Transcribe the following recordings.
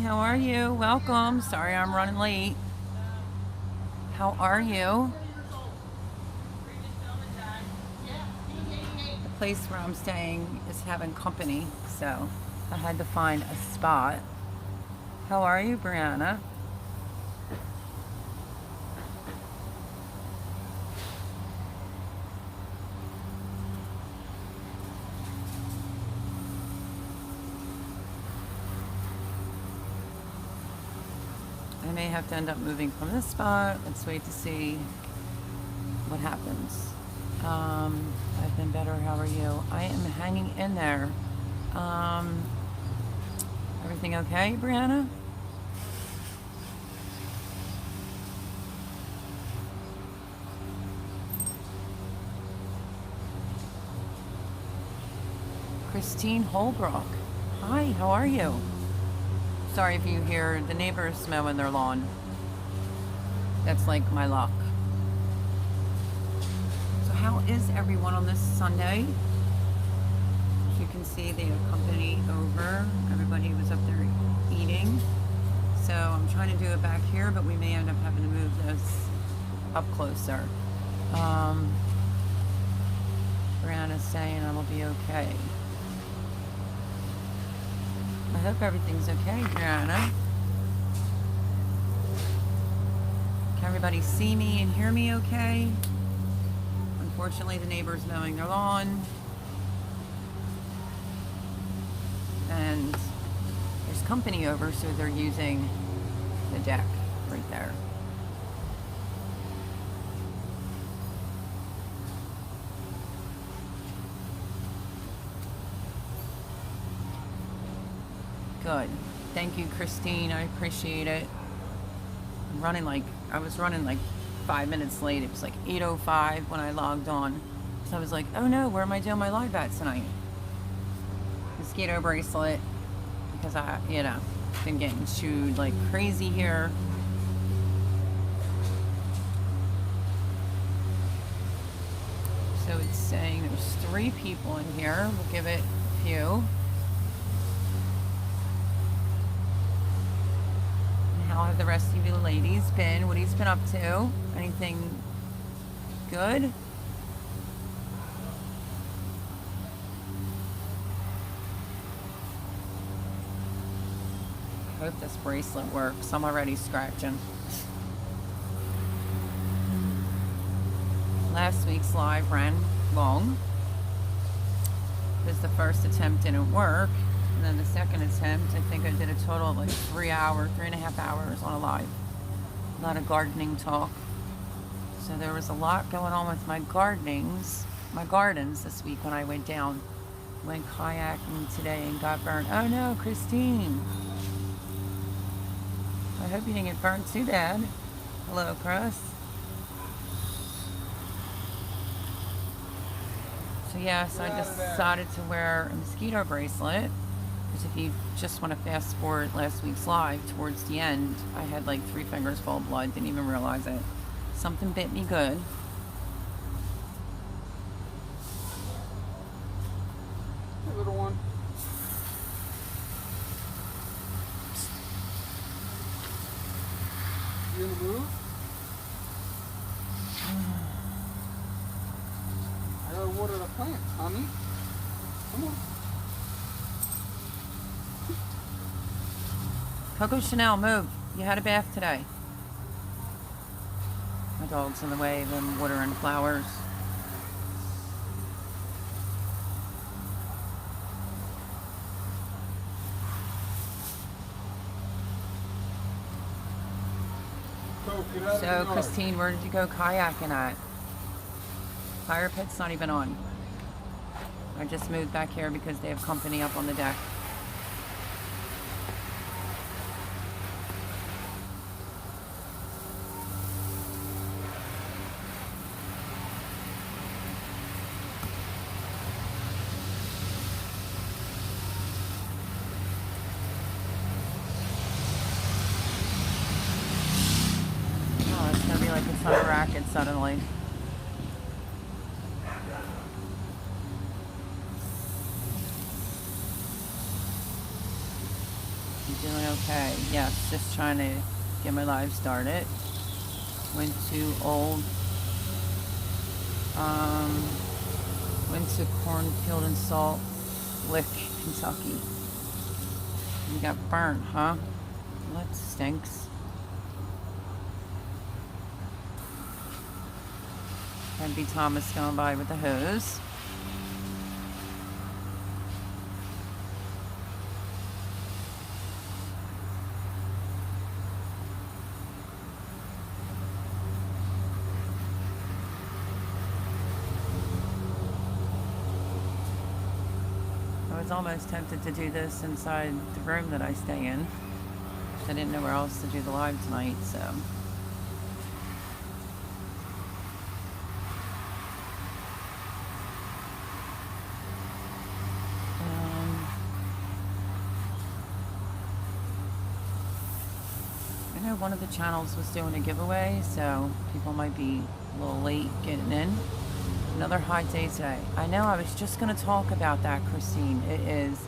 how are you? Welcome. Sorry I'm running late. How are you? The place where I'm staying is having company, so I had to find a spot. How are you, Brianna? I may have to end up moving from this spot. Let's wait to see what happens. I've been better. How are you? I am hanging in there. Everything okay, Brianna? Christine Holbrook. Hi, how are you? Sorry if you hear the neighbors mowing their lawn. That's like my luck. So how is everyone on this Sunday? As you can see, they accompany over. Everybody was up there eating. So I'm trying to do it back here, but we may end up having to move this up closer. Brianna's saying I will be okay. I hope everything's okay, Brianna. Can everybody see me and hear me okay? Unfortunately, the neighbor's mowing their lawn. And there's company over, so they're using the deck right there. Good. Thank you, Christine. I appreciate it. I was running like 5 minutes late. It was like 8:05 when I logged on. So I was like, oh no, where am I doing my live at tonight? Mosquito bracelet. Because been getting chewed like crazy here. So it's saying there's 3 people in here. We'll give it a few. How have the rest of you ladies been? What he's been up to? Anything good? I hope this bracelet works. I'm already scratching. Last week's live ran long because the first attempt didn't work. And then the second attempt, I think I did a total of like 3.5 hours on a live. A lot of gardening talk. So there was a lot going on with my gardens this week when I went down. Went kayaking today and got burnt. Oh no, Christine. I hope you didn't get burnt too bad. Hello, Chris. So yes, I just decided to wear a mosquito bracelet. Because if you just want to fast forward last week's live, towards the end, I had like 3 fingers full of blood, didn't even realize it. Something bit me good. Hey, little one. You in the mood? I gotta water the plant, honey. Come on. Coco Chanel, move. You had a bath today. My dog's in the way of them watering flowers. So, Christine, where did you go kayaking at? Fire pit's not even on. I just moved back here because they have company up on the deck. It's on a racket suddenly. doing okay. Yes, just trying to get my life started. Went to went to Cornfield and Salt Lick, Kentucky. You got burnt, huh? Well, that stinks. That'd be Thomas going by with the hose. I was almost tempted to do this inside the room that I stay in. I didn't know where else to do the live tonight, so. I know one of the channels was doing a giveaway, so people might be a little late getting in. Another hot day today. I know, I was just going to talk about that, Christine. It is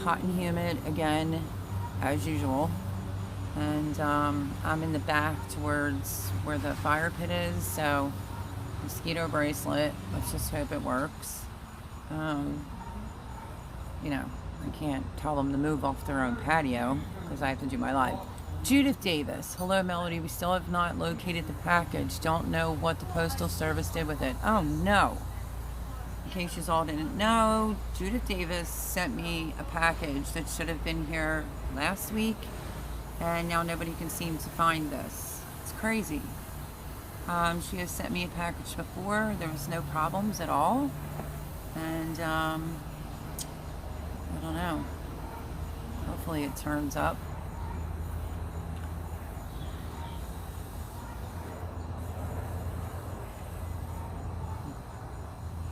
hot and humid again, as usual. And I'm in the back towards where the fire pit is, so mosquito bracelet. Let's just hope it works. You know, I can't tell them to move off their own patio because I have to do my live. Judith Davis. Hello, Melody. We still have not located the package. Don't know what the Postal Service did with it. Oh, no. In case you all didn't know, Judith Davis sent me a package that should have been here last week, and now nobody can seem to find this. It's crazy. She has sent me a package before. There was no problems at all. And, I don't know. Hopefully it turns up.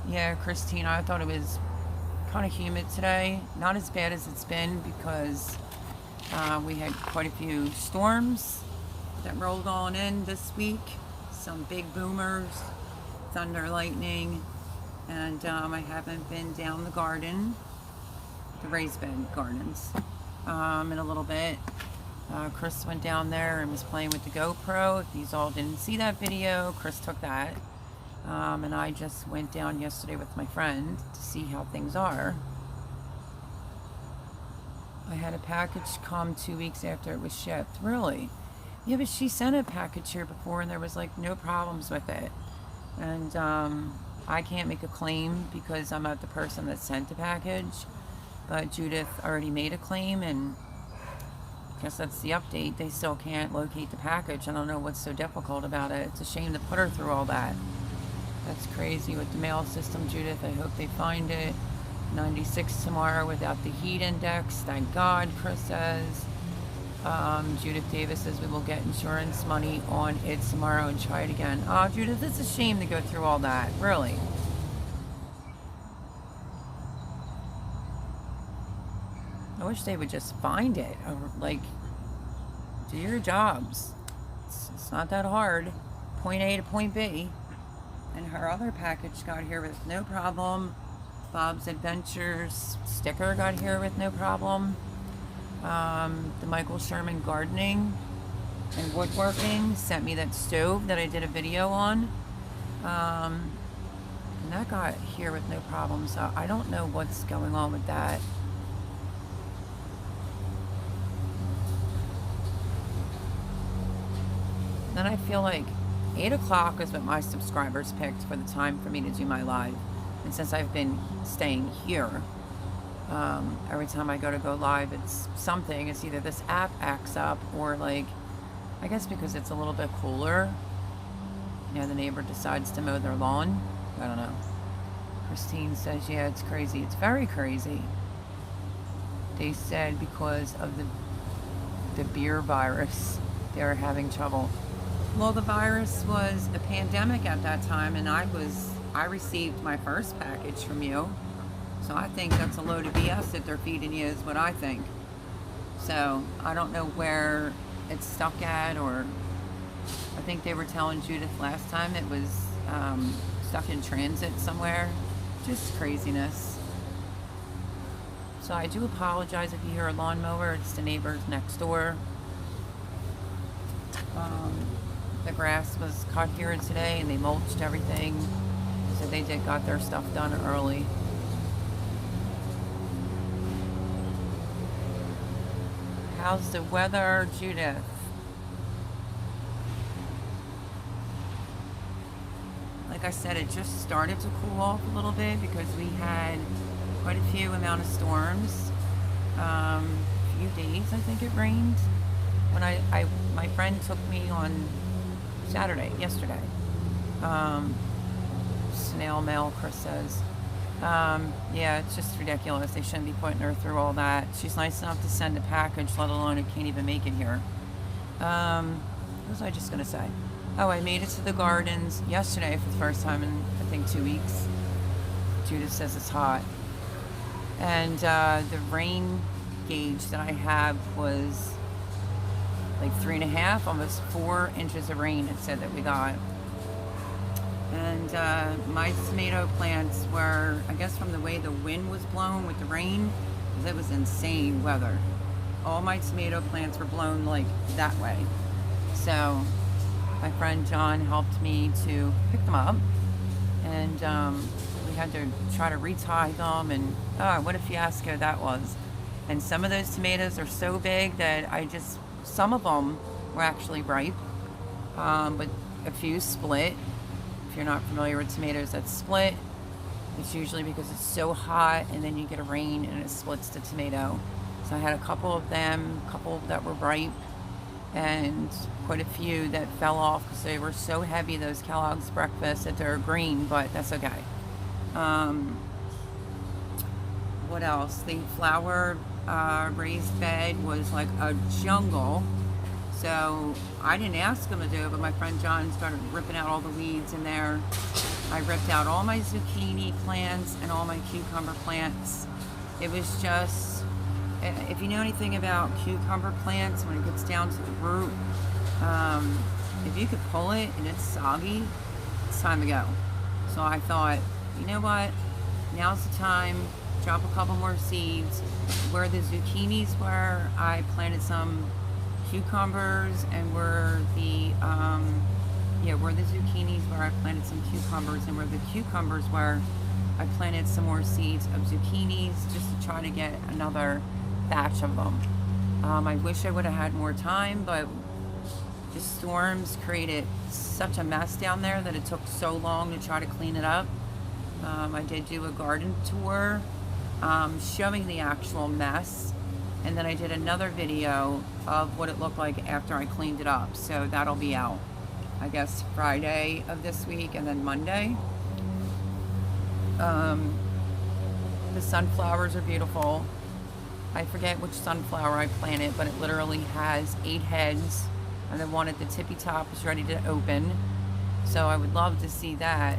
Yeah, Christine, I thought it was kind of humid today. Not as bad as it's been because we had quite a few storms that rolled on in this week. Some big boomers, thunder, lightning, and I haven't been down the garden, the raised bed gardens, in a little bit. Chris went down there and was playing with the GoPro. If you all didn't see that video, Chris took that. And I just went down yesterday with my friend to see how things are. I had a package come 2 weeks after it was shipped. Really? Yeah, but she sent a package here before and there was like no problems with it. And I can't make a claim because I'm not the person that sent the package. But Judith already made a claim, and I guess that's the update. They still can't locate the package. I don't know what's so difficult about it. It's a shame to put her through all that. That's crazy with the mail system, Judith. I hope they find it. 96 tomorrow without the heat index. Thank God, Chris says. Judith Davis says we will get insurance money on it tomorrow and try it again. Oh, Judith, it's a shame to go through all that. Really. I wish they would just find it. Or, like, do your jobs. It's not that hard. Point A to point B. And her other package got here with no problem. Bob's Adventures sticker got here with no problem. The Michael Sherman Gardening and Woodworking sent me that stove that I did a video on. And that got here with no problem. So I don't know what's going on with that. Then I feel like 8 o'clock is what my subscribers picked for the time for me to do my live. And since I've been staying here, every time I go live, it's something. It's either this app acts up or, like, I guess because it's a little bit cooler, you know, the neighbor decides to mow their lawn. I don't know. Christine says, yeah, it's crazy. It's very crazy. They said because of the beer virus, they're having trouble. Well, the virus was a pandemic at that time, and I received my first package from you. So I think that's a load of BS that they're feeding you is what I think. So I don't know where it's stuck at, or I think they were telling Judith last time it was stuck in transit somewhere. Just craziness. So I do apologize if you hear a lawnmower. It's the neighbors next door. The grass was cut here today and they mulched everything. So they got their stuff done early. How's the weather, Judith? Like I said, it just started to cool off a little bit because we had quite a few amount of storms. A few days, I think it rained. When my friend took me on yesterday. Snail mail, Chris says. Yeah, it's just ridiculous. They shouldn't be putting her through all that. She's nice enough to send a package, let alone it can't even make it here. What was I just going to say? Oh, I made it to the gardens yesterday for the first time in, I think, 2 weeks. Judith says it's hot. And the rain gauge that I have was like 3.5, almost 4 inches of rain, it said that we got. And my tomato plants were, I guess from the way the wind was blown with the rain, because it was insane weather. All my tomato plants were blown like that way. So my friend John helped me to pick them up, and we had to try to retie them, and what a fiasco that was. And some of those tomatoes are so big that some of them were actually ripe, but a few split. If you're not familiar with tomatoes that split, it's usually because it's so hot and then you get a rain and it splits the tomato. So I had a couple of them, a couple that were ripe, and quite a few that fell off because they were so heavy, those Kellogg's breakfast, that they're green, but that's okay. What else? The flower raised bed was like a jungle. So I didn't ask him to do it, but my friend John started ripping out all the weeds in there. I ripped out all my zucchini plants and all my cucumber plants. It was just, if you know anything about cucumber plants, when it gets down to the root, if you could pull it and it's soggy, it's time to go. So I thought, you know what, now's the time, drop a couple more seeds. Where the zucchinis were, I planted some cucumbers, and where the zucchinis were, I planted some cucumbers, and where the cucumbers were, I planted some more seeds of zucchinis just to try to get another batch of them. I wish I would have had more time, but the storms created such a mess down there that it took so long to try to clean it up. I did do a garden tour showing the actual mess, and then I did another video of what it looked like after I cleaned it up. So that'll be out, I guess, Friday of this week and then Monday. The sunflowers are beautiful. I forget which sunflower I planted, but it literally has 8 heads, and then one at the tippy top is ready to open. So I would love to see that.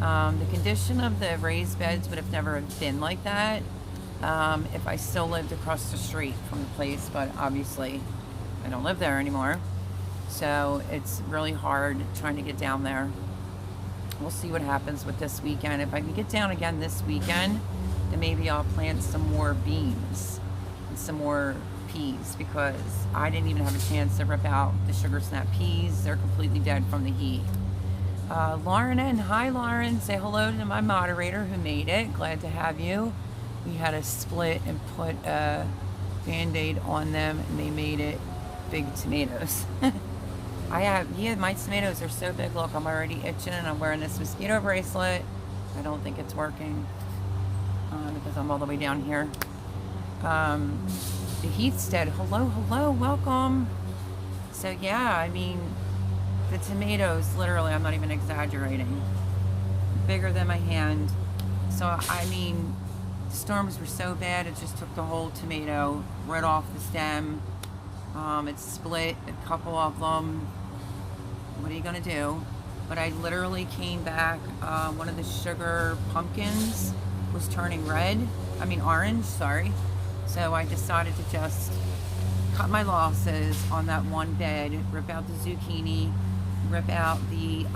The condition of the raised beds would have never been like that if I still lived across the street from the place, but obviously I don't live there anymore. So it's really hard trying to get down there. We'll see what happens with this weekend. If I can get down again this weekend, then maybe I'll plant some more beans and some more peas, because I didn't even have a chance to rip out the sugar snap peas. They're completely dead from the heat. Lauren N. Hi, Lauren. Say hello to my moderator who made it. Glad to have you. We had to split and put a Band-Aid on them, and they made it big tomatoes. My tomatoes are so big. Look, I'm already itching, and I'm wearing this mosquito bracelet. I don't think it's working because I'm all the way down here. The Heathstead, hello, welcome. So yeah, I mean, the tomatoes, literally, I'm not even exaggerating, bigger than my hand. So I mean, the storms were so bad, it just took the whole tomato right off the stem. It split a couple of them. What are you gonna do? But I literally came back, one of the sugar pumpkins was turning orange, sorry. So I decided to just cut my losses on that one bed, rip out the zucchini, rip out the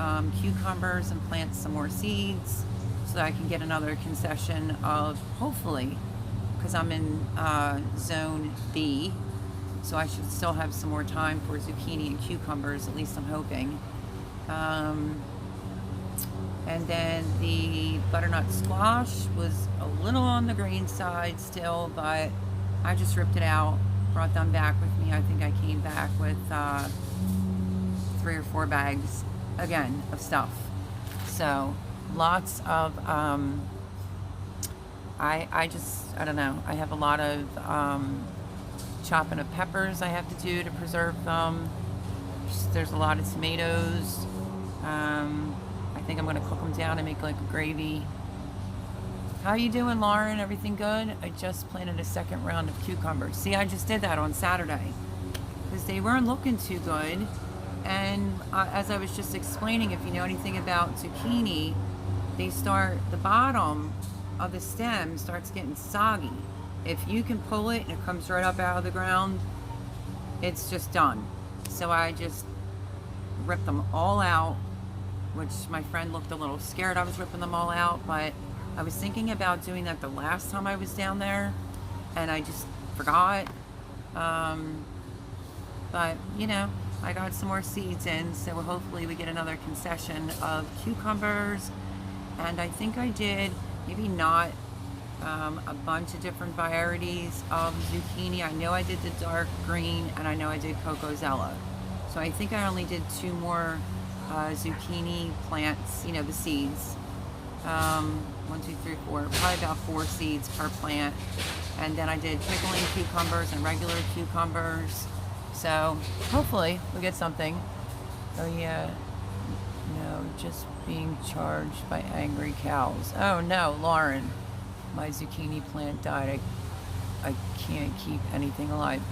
cucumbers, and plant some more seeds so that I can get another concession of hopefully because I'm in zone B, so I should still have some more time for zucchini and cucumbers, at least I'm hoping. And then the butternut squash was a little on the green side still, but I just ripped it out, brought them back with me. I think I came back with 3 or 4 bags, again, of stuff. So lots of, I don't know, I have a lot of chopping of peppers I have to do to preserve them. There's a lot of tomatoes. I think I'm going to cook them down and make like a gravy. How you doing, Lauren? Everything good? I just planted a second round of cucumbers. See, I just did that on Saturday because they weren't looking too good. And as I was just explaining, if you know anything about zucchini, the bottom of the stem starts getting soggy. If you can pull it and it comes right up out of the ground, it's just done. So I just ripped them all out, which my friend looked a little scared I was ripping them all out, but I was thinking about doing that the last time I was down there, and I just forgot. But, you know, I got some more seeds in, so hopefully we get another concession of cucumbers. And I think I did, maybe not a bunch of different varieties of zucchini. I know I did the dark green, and I know I did Coco Zella. So I think I only did 2 more zucchini plants, you know, the seeds. 1, 2, 3, 4, probably about 4 seeds per plant. And then I did pickling cucumbers and regular cucumbers. So hopefully we get something. Oh yeah, no, just being charged by angry cows. Oh no, Lauren, my zucchini plant died. I can't keep anything alive.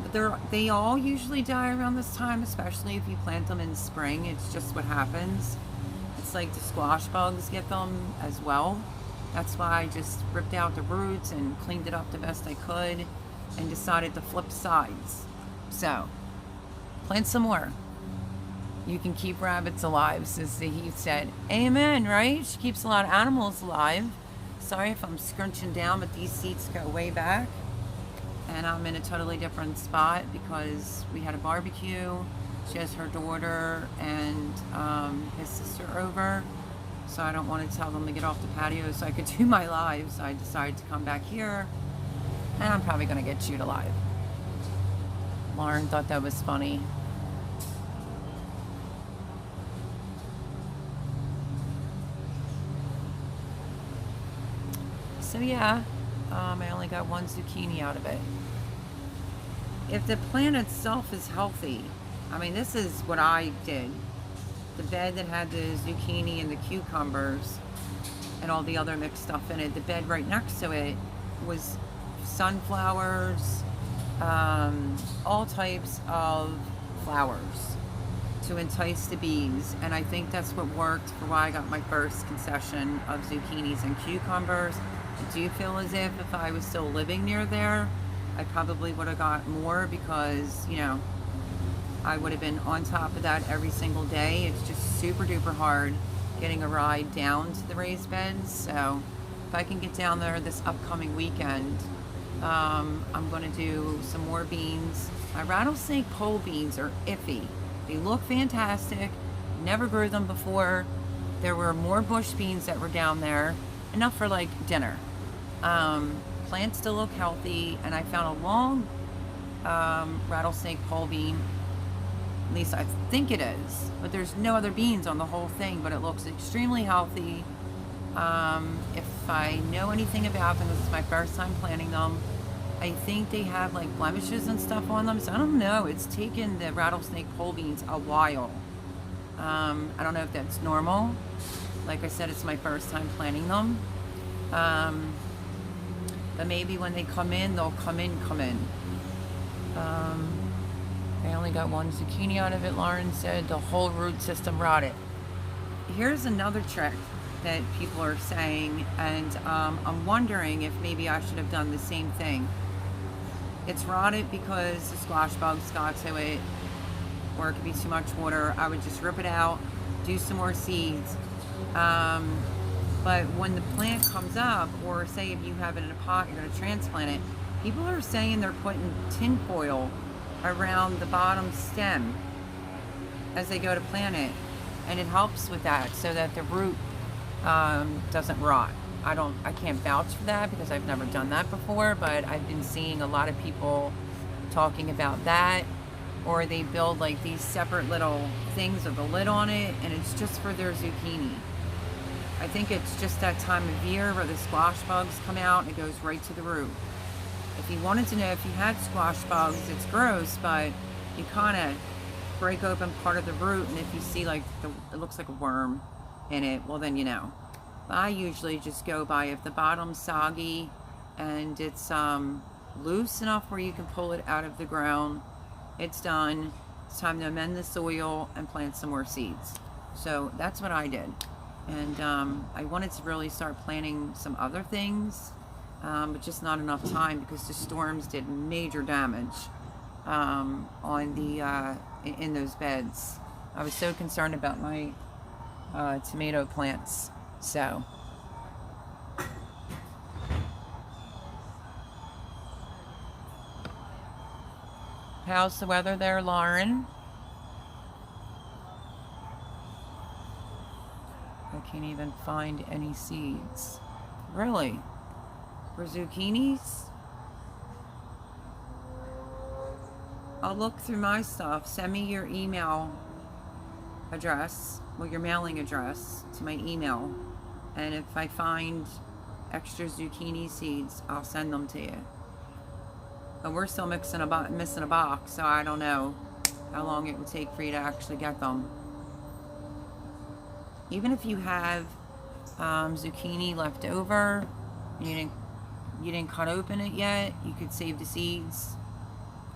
But they all usually die around this time, especially if you plant them in spring. It's just what happens. It's like the squash bugs get them as well. That's why I just ripped out the roots and cleaned it up the best I could and decided to flip sides. So, plant some more. You can keep rabbits alive, says he said. Amen, right? She keeps a lot of animals alive. Sorry if I'm scrunching down, but these seats go way back. And I'm in a totally different spot because we had a barbecue. She has her daughter and his sister over. So I don't want to tell them to get off the patio so I could do my live. So I decided to come back here. And I'm probably going to get chewed alive. Lauren thought that was funny. So yeah, I only got 1 zucchini out of it. If the plant itself is healthy, I mean, this is what I did. The bed that had the zucchini and the cucumbers and all the other mixed stuff in it, the bed right next to it was sunflowers, all types of flowers to entice the bees. And I think that's what worked for why I got my first concession of zucchinis and cucumbers. I do feel as if I was still living near there, I probably would have got more because, you know, I would have been on top of that every single day. It's just super duper hard getting a ride down to the raised beds. So if I can get down there this upcoming weekend, I'm going to do some more beans. My rattlesnake pole beans are iffy. They look fantastic. Never grew them before. There were more bush beans that were down there. Enough for like dinner. Plants still look healthy, and I found a long rattlesnake pole bean. At least I think it is, but there's no other beans on the whole thing, but it looks extremely healthy. If I know anything about them, this is my first time planting them. I think they have like blemishes and stuff on them, so I don't know. It's taken the rattlesnake pole beans a while. I don't know if that's normal. Like I said, it's my first time planting them. But maybe when they come in, they'll come in. I only got 1 zucchini out of it, Lauren said. The whole root system rotted. Here's another trick that people are saying, and I'm wondering if maybe I should have done the same thing. It's rotted because the squash bugs got to it, or it could be too much water. I would just rip it out, do some more seeds. But when the plant comes up, or say if you have it in a pot, you're going to transplant it, people are saying they're putting tin foil around the bottom stem as they go to plant it, and it helps with that so that the root doesn't rot. I can't vouch for that because I've never done that before, but I've been seeing a lot of people talking about that. Or they build like these separate little things with a lid on it, and it's just for their zucchini. I think it's just that time of year where the squash bugs come out and it goes right to the root. If you wanted to know if you had squash bugs, it's gross, but you kind of break open part of the root, and if you see like it looks like a worm in it, well then you know. But I usually just go by if the bottom's soggy and it's loose enough where you can pull it out of the ground, it's done. It's time to amend the soil and plant some more seeds. So that's what I did. And I wanted to really start planting some other things, but just not enough time because the storms did major damage on the in those beds. I was so concerned about my tomato plants. So how's the weather there, Lauren? I can't even find any seeds. Really? For zucchinis? I'll look through my stuff. Send me your email address, well, your mailing address to my email. And if I find extra zucchini seeds, I'll send them to you. But we're still missing a box, so I don't know how long it would take for you to actually get them. Even if you have zucchini left over, and you didn't cut open it yet, you could save the seeds,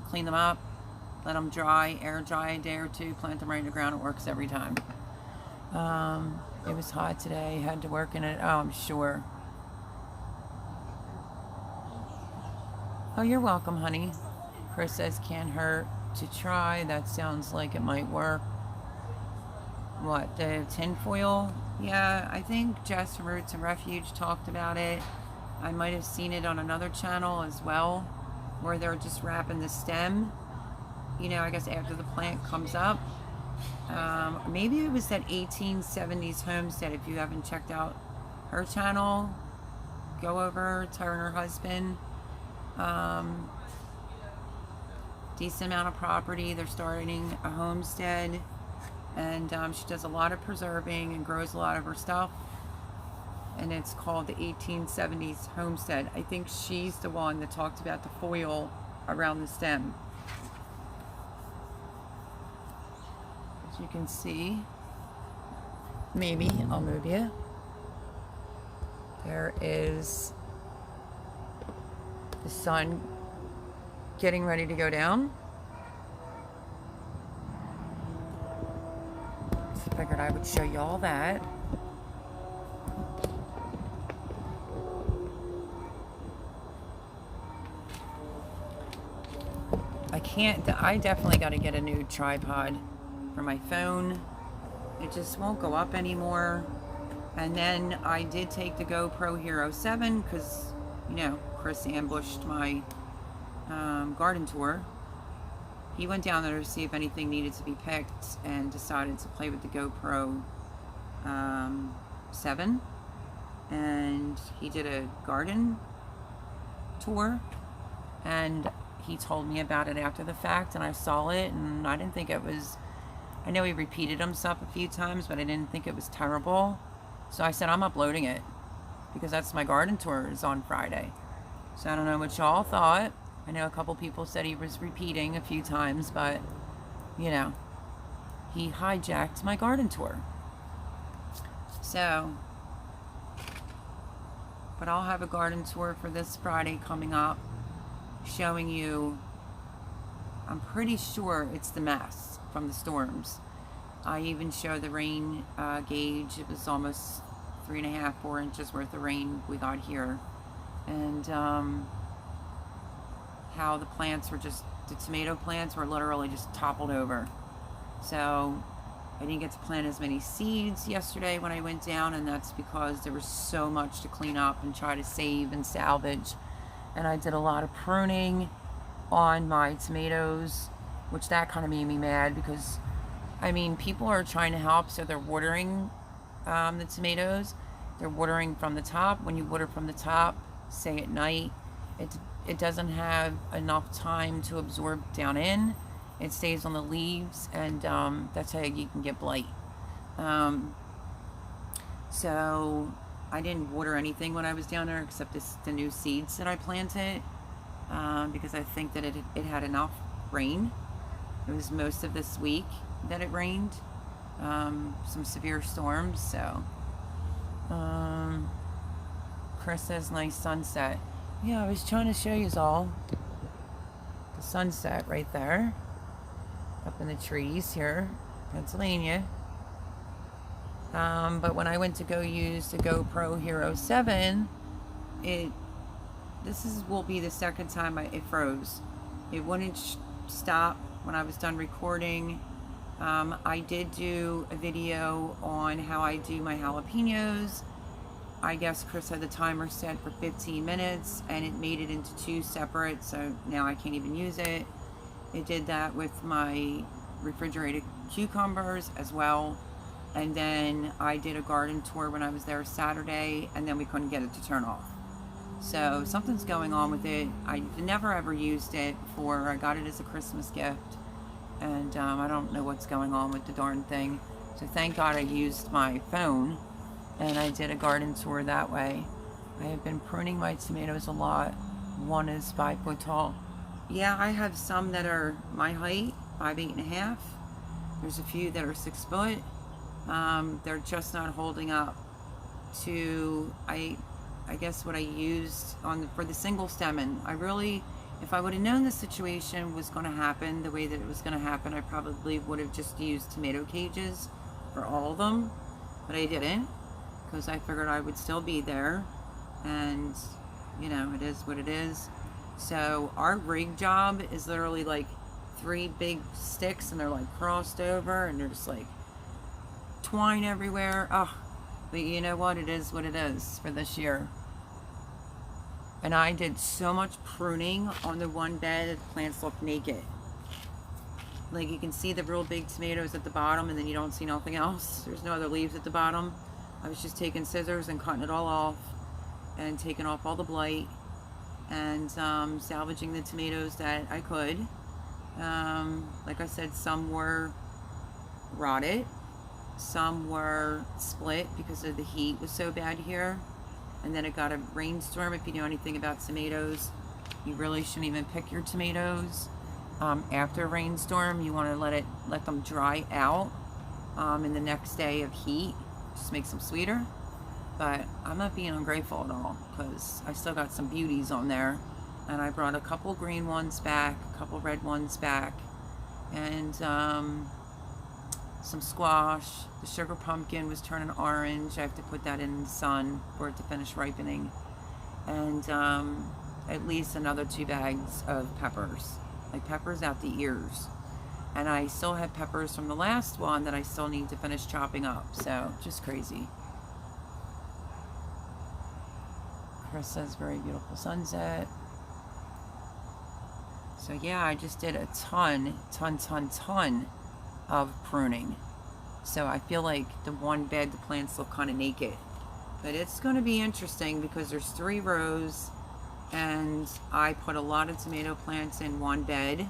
clean them up, let them dry, air dry a day or two, plant them right in the ground. It works every time. It was hot today, had to work in it. Oh, I'm sure. Oh, you're welcome, honey. Chris says can't hurt to try. That sounds like it might work. What, the tin foil? Yeah, I think Jess from Roots and Refuge talked about it. I might have seen it on another channel as well, where they're just wrapping the stem, you know, I guess after the plant comes up. Maybe it was that 1870s Homestead. If you haven't checked out her channel, go over to her and her husband. Decent amount of property. They're starting a homestead, and she does a lot of preserving and grows a lot of her stuff, and it's called the 1870s Homestead. I think she's the one that talked about the foil around the stem. As you can see, maybe I'll move you. There is the sun getting ready to go down. So I figured I would show you all that. I definitely got to get a new tripod for my phone. It just won't go up anymore. And then I did take the GoPro Hero 7 because, you know, Chris ambushed my garden tour. He went down there to see if anything needed to be picked and decided to play with the GoPro 7. And he did a garden tour, and he told me about it after the fact, and I saw it, and I didn't think it was, I know he repeated himself a few times, but I didn't think it was terrible. So I said, I'm uploading it because that's my garden tour is on Friday. So I don't know what y'all thought. I know a couple people said he was repeating a few times, but you know, he hijacked my garden tour. So, but I'll have a garden tour for this Friday coming up, showing you, I'm pretty sure it's the mess from the storms. I even show the rain gauge. It was almost 3.5, 4 inches worth of rain we got here. And how the plants were just, the tomato plants were literally just toppled over. So I didn't get to plant as many seeds yesterday when I went down, and that's because there was so much to clean up and try to save and salvage. And I did a lot of pruning on my tomatoes, which that kind of made me mad because, I mean, people are trying to help, so they're watering the tomatoes. They're watering from the top. When you water from the top, say at night, it doesn't have enough time to absorb down in. It stays on the leaves, and that's how you can get blight. So I didn't water anything when I was down there except the new seeds that I planted, because I think that it had enough rain. It was most of this week that it rained, some severe storms. So Chris says nice sunset. Yeah, I was trying to show you all the sunset right there up in the trees here, Pennsylvania. But when I went to go use the GoPro Hero 7, will be the second time it froze. It wouldn't stop when I was done recording. I did do a video on how I do my jalapenos. I guess Chris had the timer set for 15 minutes and it made it into 2 separate, so now I can't even use it. It did that with my refrigerated cucumbers as well. And then I did a garden tour when I was there Saturday, and then we couldn't get it to turn off. So something's going on with it. I never ever used it before. I got it as a Christmas gift, and I don't know what's going on with the darn thing. So thank God I used my phone, and I did a garden tour that way. I have been pruning my tomatoes a lot. One is 5 foot tall. Yeah, I have some that are my height, 5'8.5". There's a few that are 6 foot. They're just not holding up to, I guess, what I used for the single stemmen. If I would have known the situation was going to happen the way that it was going to happen, I probably would have just used tomato cages for all of them, but I didn't, because I figured I would still be there, and you know, it is what it is. So our rig job is literally like 3 big sticks, and they're like crossed over, and there's like twine everywhere. Oh, but you know what? It is what it is for this year. And I did so much pruning on the one bed that the plants look naked. Like you can see the real big tomatoes at the bottom, and then you don't see nothing else. There's no other leaves at the bottom. I was just taking scissors and cutting it all off, and taking off all the blight, and salvaging the tomatoes that I could. Like I said, some were rotted, some were split because of the heat was so bad here, and then it got a rainstorm. If you know anything about tomatoes, you really shouldn't even pick your tomatoes after a rainstorm. You want to let them dry out in the next day of heat. Just makes them sweeter. But I'm not being ungrateful at all, because I still got some beauties on there. And I brought a couple green ones back, a couple red ones back, and some squash. The sugar pumpkin was turning orange. I have to put that in the sun for it to finish ripening. And at least another 2 bags of peppers. Like peppers out the ears. And I still have peppers from the last one that I still need to finish chopping up. So, just crazy. Chris says very beautiful sunset. So yeah, I just did a ton of pruning. So I feel like the one bed, the plants look kind of naked. But it's going to be interesting because there's 3 rows, and I put a lot of tomato plants in one bed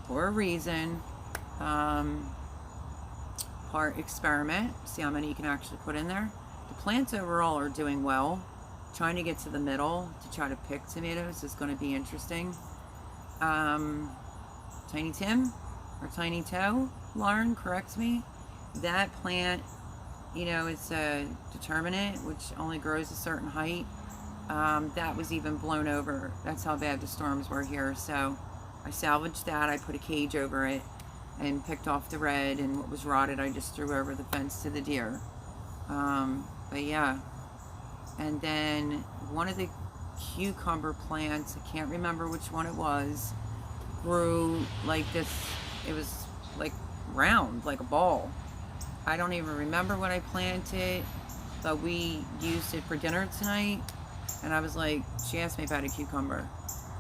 for a reason. Part experiment, see how many you can actually put in there. The plants overall are doing well. Trying to get to the middle to try to pick tomatoes is going to be interesting. Tiny Tim or Tiny Toe, Lauren corrects me. That plant, you know, it's a determinate which only grows a certain height. That was even blown over. That's how bad the storms were here. So I salvaged that. I put a cage over it and picked off the red, and what was rotted I just threw over the fence to the deer. But yeah. And then one of the cucumber plants, I can't remember which one it was, grew like this. It was like round, like a ball. I don't even remember when I planted, but we used it for dinner tonight. And I was like, she asked me about a cucumber.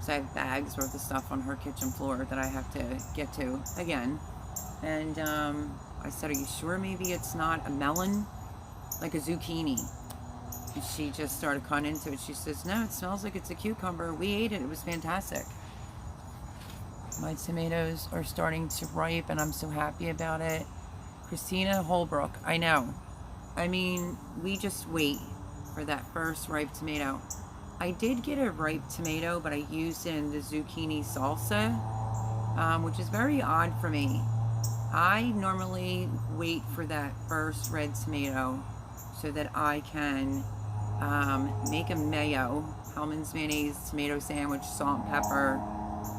So I have bags worth of stuff on her kitchen floor that I have to get to again. And I said, are you sure maybe it's not a melon? Like a zucchini. And she just started cutting into it. She says, no, it smells like it's a cucumber. We ate it. It was fantastic. My tomatoes are starting to ripe, and I'm so happy about it. Christina Holbrook, I know. I mean, we just wait for that first ripe tomato. I did get a ripe tomato, but I used it in the zucchini salsa, which is very odd for me. I normally wait for that first red tomato so that I can make a mayo, Hellman's mayonnaise, tomato sandwich, salt and pepper.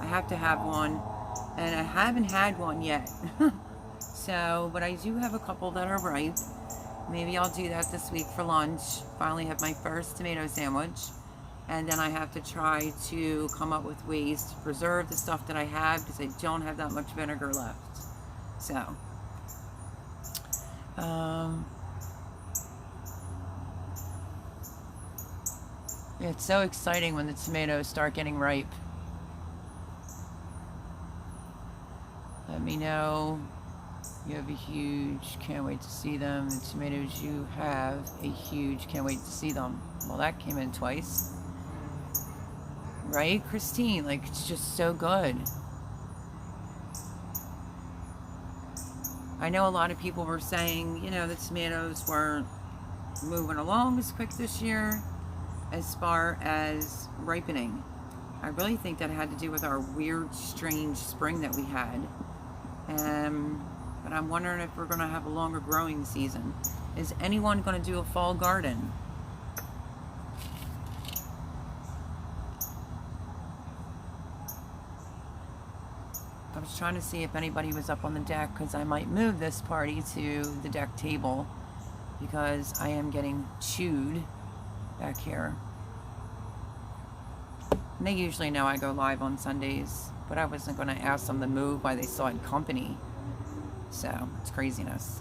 I have to have one, and I haven't had one yet. So, but I do have a couple that are ripe. Maybe I'll do that this week for lunch. Finally have my first tomato sandwich. And then I have to try to come up with ways to preserve the stuff that I have, because I don't have that much vinegar left. So, it's so exciting when the tomatoes start getting ripe. Let me know. You have a huge, can't wait to see them. The tomatoes you have, a huge, can't wait to see them. Well, that came in twice. Right, Christine? Like, it's just so good. I know a lot of people were saying, you know, the tomatoes weren't moving along as quick this year as far as ripening. I really think that had to do with our weird, strange spring that we had. But I'm wondering if we're going to have a longer growing season. Is anyone going to do a fall garden? I was trying to see if anybody was up on the deck, because I might move this party to the deck table, because I am getting chewed back here. And they usually know I go live on Sundays, but I wasn't going to ask them to move while they still had company. So, it's craziness.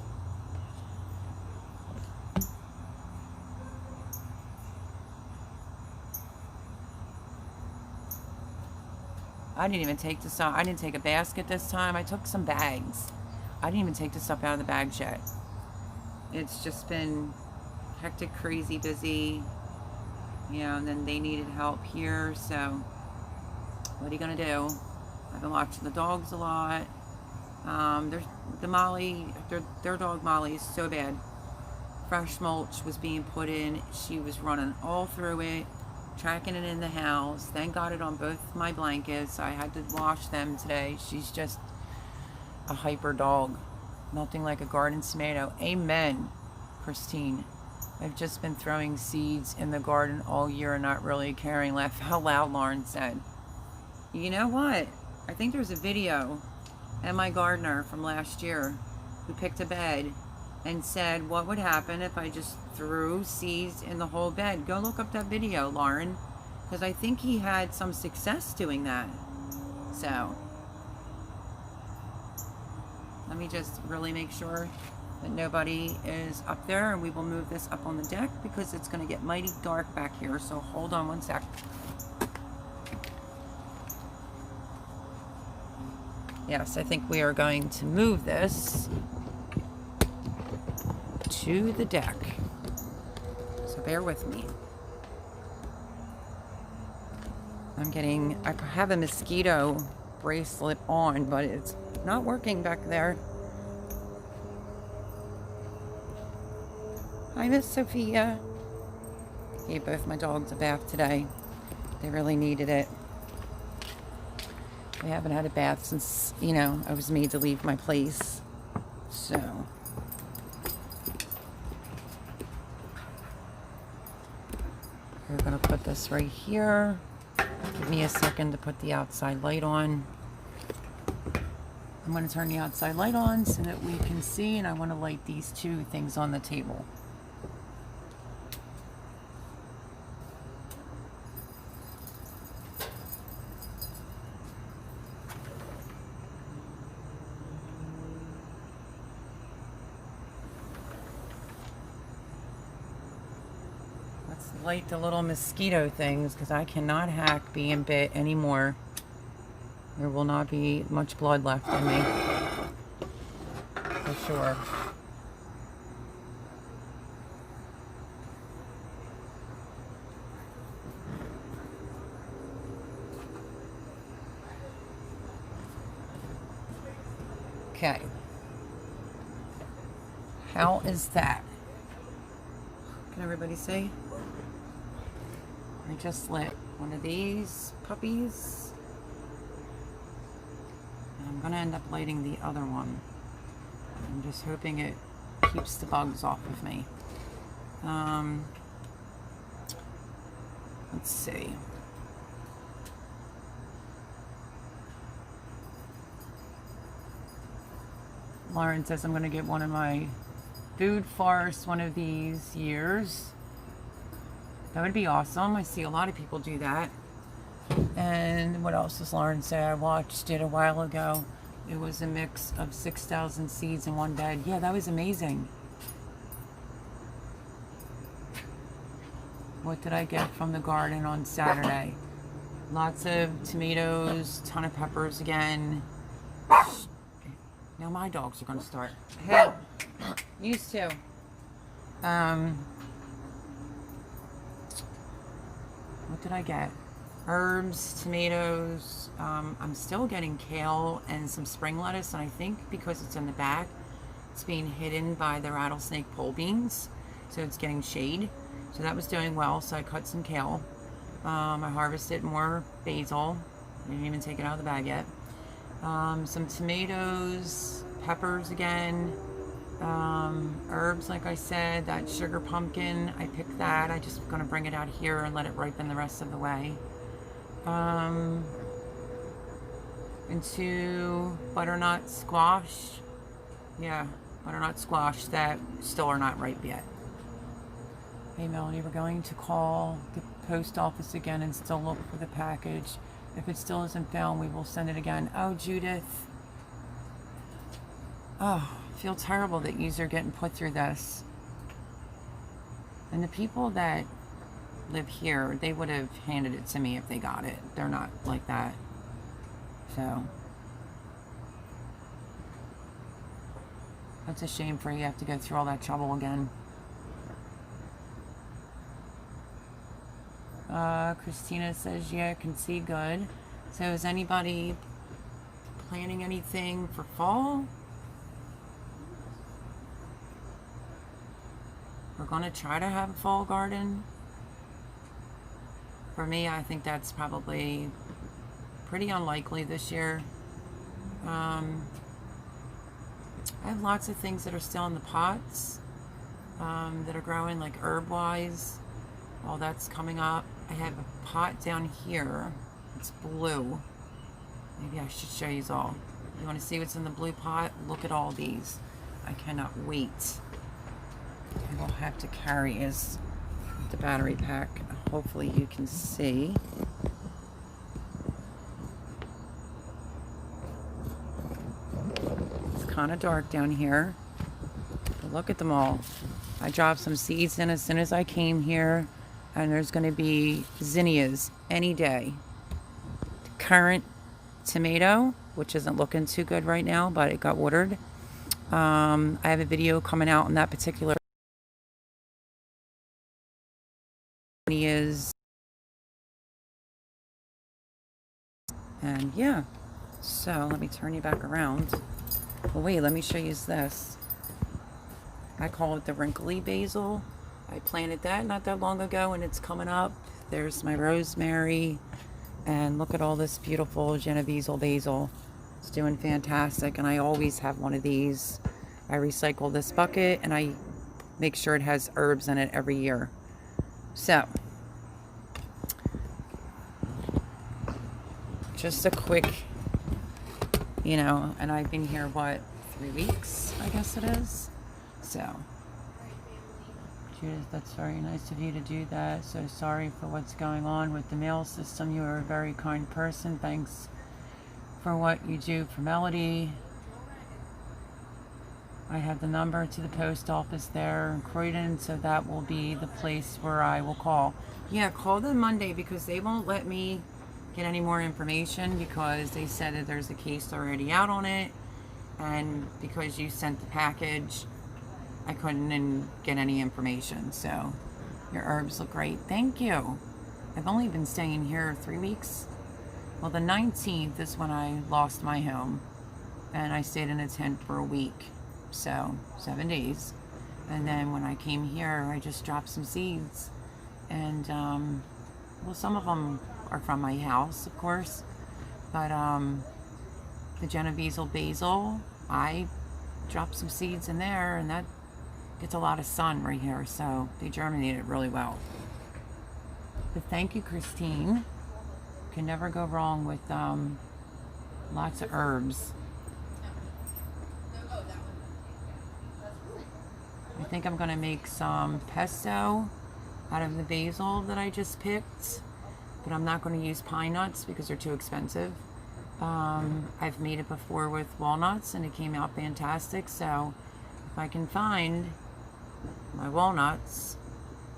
I didn't even take this out. I didn't take a basket this time. I took some bags. I didn't even take this stuff out of the bags yet. It's just been hectic, crazy, busy. You know, and then they needed help here, so what are you gonna do? I've been watching the dogs a lot. Their dog Molly is so bad. Fresh mulch was being put in. She was running all through it, tracking it in the house, then got it on both my blankets. I had to wash them today. She's just a hyper dog. Nothing like a garden tomato. Amen, Christine. I've just been throwing seeds in the garden all year and not really caring. Laugh out loud, Lauren said. You know what? I think there's a video at my gardener from last year who picked a bed and said, what would happen if I just threw seeds in the whole bed? Go look up that video, Lauren, because I think he had some success doing that. So, let me just really make sure that nobody is up there, and we will move this up on the deck because it's going to get mighty dark back here. So hold on one sec. Yes, I think we are going to move this to the deck. So bear with me. I have a mosquito bracelet on, but it's not working back there. Hi, Miss Sophia. Gave both my dogs a bath today. They really needed it. I haven't had a bath since, you know, I was made to leave my place. So. We're going to put this right here. Give me a second to put the outside light on. I'm going to turn the outside light on so that we can see, and I want to light these two things on the table. light the little mosquito things because I cannot hack being bit anymore. There will not be much blood left in me. For sure. Okay. How is that? Can everybody see? I just lit one of these puppies. And I'm going to end up lighting the other one. I'm just hoping it keeps the bugs off of me. Let's see. Lauren says I'm going to get one of my food forests one of these years. That would be awesome. I see a lot of people do that. And what else does Lauren say? I watched it a while ago. It was a mix of 6,000 seeds in one bed. Yeah, that was amazing. What did I get from the garden on Saturday? Lots of tomatoes, ton of peppers again. Now my dogs are going to start. Hey, used to. What did I get? Herbs, tomatoes. I'm still getting kale and some spring lettuce, and I think because it's in the back, it's being hidden by the rattlesnake pole beans, so it's getting shade. So that was doing well, so I cut some kale. I harvested more basil. I didn't even take it out of the bag yet. Some tomatoes, peppers again, herbs, like I said, that sugar pumpkin, I picked that. I just going to bring it out here and let it ripen the rest of the way. Into butternut squash. Yeah, butternut squash that still are not ripe yet. Hey Melanie, we're going to call the post office again and still look for the package. If it still isn't found, we will send it again. Oh, Judith. Oh, I feel terrible that yous are getting put through this. And the people that live here, they would have handed it to me if they got it. They're not like that. So. That's a shame for you to have to go through all that trouble again. Christina says, yeah, I can see good. So is anybody planning anything for fall? We're going to try to have a fall garden. For me, I think that's probably pretty unlikely this year. I have lots of things that are still in the pots that are growing, like herb-wise. All that's coming up. I have a pot down here. It's blue. Maybe I should show you all. You want to see what's in the blue pot? Look at all these. I cannot wait. I will have to carry is the battery pack. Hopefully you can see. It's kind of dark down here. But look at them all. I dropped some seeds in as soon as I came here. And there's going to be zinnias any day. The current tomato, which isn't looking too good right now, but it got watered. I have a video coming out on that particular zinnias. And yeah, so let me turn you back around. Well, wait, let me show you this. I call it the Wrinkly Basil. I planted that not that long ago and it's coming up. There's my Rosemary, and look at all this beautiful Genovese basil. It's doing fantastic, and I always have one of these. I recycle this bucket and I make sure it has herbs in it every year. So, just a quick, you know, and I've been here, what, 3 weeks, I guess it is. So. Judith, that's very nice of you to do that. So sorry for what's going on with the mail system. You are a very kind person. Thanks for what you do for Melody. I have the number to the post office there in Croydon, so that will be the place where I will call. Yeah, call them Monday because they won't let me get any more information because they said that there's a case already out on it, and because you sent the package, I couldn't get any information. So your herbs look great. Thank you. I've only been staying here 3 weeks. Well, the 19th is when I lost my home, and I stayed in a tent for a week. So 7 days, and then when I came here I just dropped some seeds, and well, some of them are from my house, of course, but the Genovese basil, I dropped some seeds in there, and that gets a lot of sun right here, so they germinated really well. But thank you, Christine. Can never go wrong with lots of herbs. I think I'm going to make some pesto out of the basil that I just picked, but I'm not going to use pine nuts because they're too expensive. I've made it before with walnuts and it came out fantastic, so if I can find my walnuts,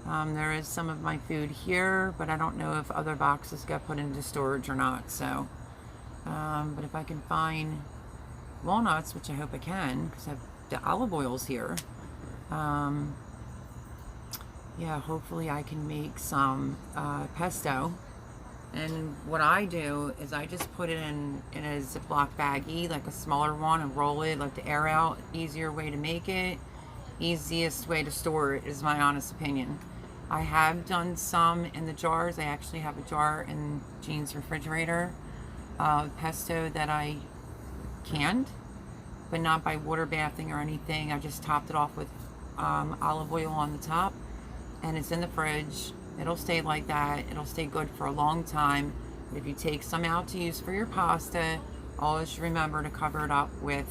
there is some of my food here, but I don't know if other boxes got put into storage or not, so but if I can find walnuts, which I hope I can because I have the olive oils here, yeah, hopefully I can make some pesto. And what I do is I just put it in a Ziploc baggie, like a smaller one, and roll it, like the air out. Easier way to make it, easiest way to store it is my honest opinion. I have done some in the jars. I actually have a jar in Jean's refrigerator of pesto that I canned, but not by water bathing or anything. I just topped it off with olive oil on the top, and it's in the fridge. It'll stay like that. It'll stay good for a long time. But if you take some out to use for your pasta, always remember to cover it up with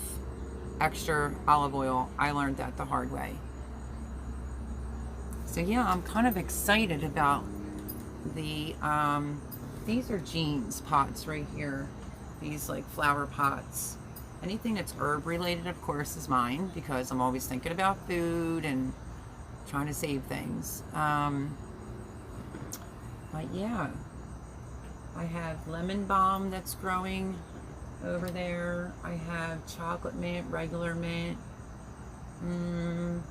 extra olive oil. I learned that the hard way. So yeah, I'm kind of excited about the these are Jean's pots right here, these like flower pots. Anything that's herb related, of course, is mine because I'm always thinking about food and trying to save things. But yeah, I have lemon balm that's growing over there. I have chocolate mint, regular mint. Trying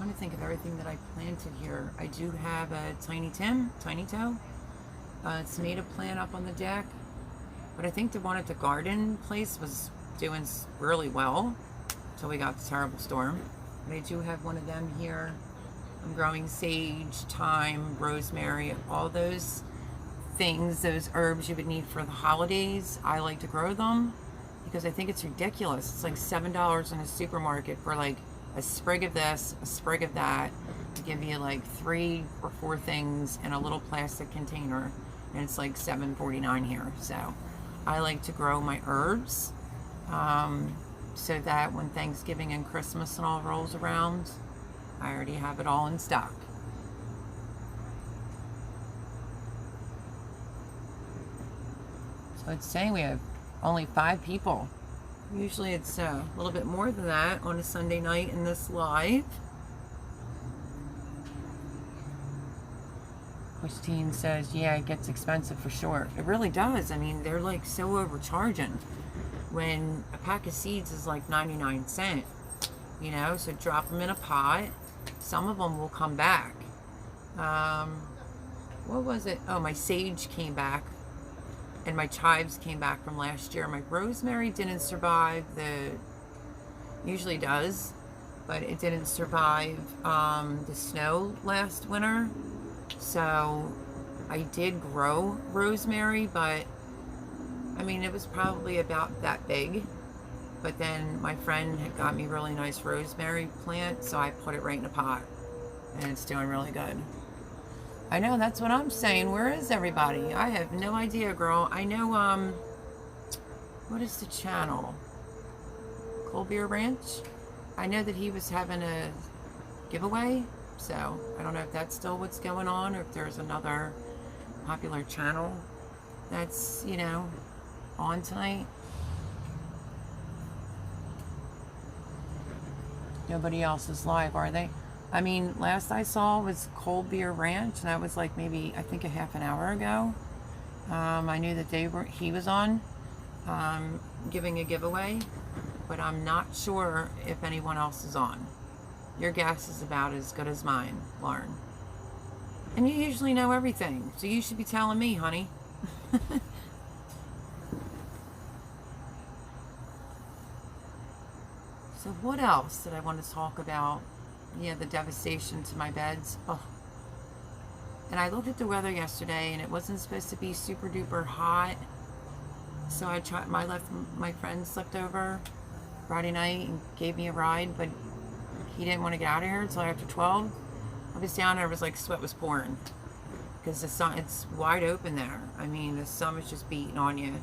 to think of everything that I planted here. I do have a tiny toe. Tomato plant up on the deck. But I think the one at the garden place was doing really well until we got the terrible storm. But I do have one of them here. I'm growing sage, thyme, rosemary, all those things, those herbs you would need for the holidays. I like to grow them because I think it's ridiculous. It's like $7 in a supermarket for like a sprig of this, a sprig of that. They give you like 3 or 4 things in a little plastic container, and it's like $7.49 here. So I like to grow my herbs so that when Thanksgiving and Christmas and all rolls around, I already have it all in stock. So it's saying we have only 5 people. Usually it's a little bit more than that on a Sunday night in this live. Christine says, yeah, it gets expensive for sure. It really does. I mean, they're like so overcharging when a pack of seeds is like 99 cents, you know, so drop them in a pot. Some of them will come back. What was it? Oh, my sage came back and my chives came back from last year. My rosemary didn't survive. Usually does, but it didn't survive the snow last winter. So I did grow rosemary, but I mean, it was probably about that big. But then my friend had got me a really nice rosemary plant, so I put it right in a pot, and it's doing really good. I know, that's what I'm saying. Where is everybody? I have no idea, girl. I know, what is the channel? Colbier Ranch? I know that he was having a giveaway, so I don't know if that's still what's going on, or if there's another popular channel that's, you know, on tonight. Nobody else is live, are they? I mean, last I saw was Cold Beer Ranch, and that was like maybe, I think, a half an hour ago. I knew that he was on giving a giveaway, but I'm not sure if anyone else is on. Your guess is about as good as mine, Lauren. And you usually know everything, so you should be telling me, honey. So what else did I want to talk about? Yeah, the devastation to my beds. Oh. And I looked at the weather yesterday, and it wasn't supposed to be super duper hot. So I tried. My friend slept over Friday night and gave me a ride, but he didn't want to get out of here until after 12. I was down there. It was like sweat was pouring because the sun. It's wide open there. I mean, the sun was just beating on you,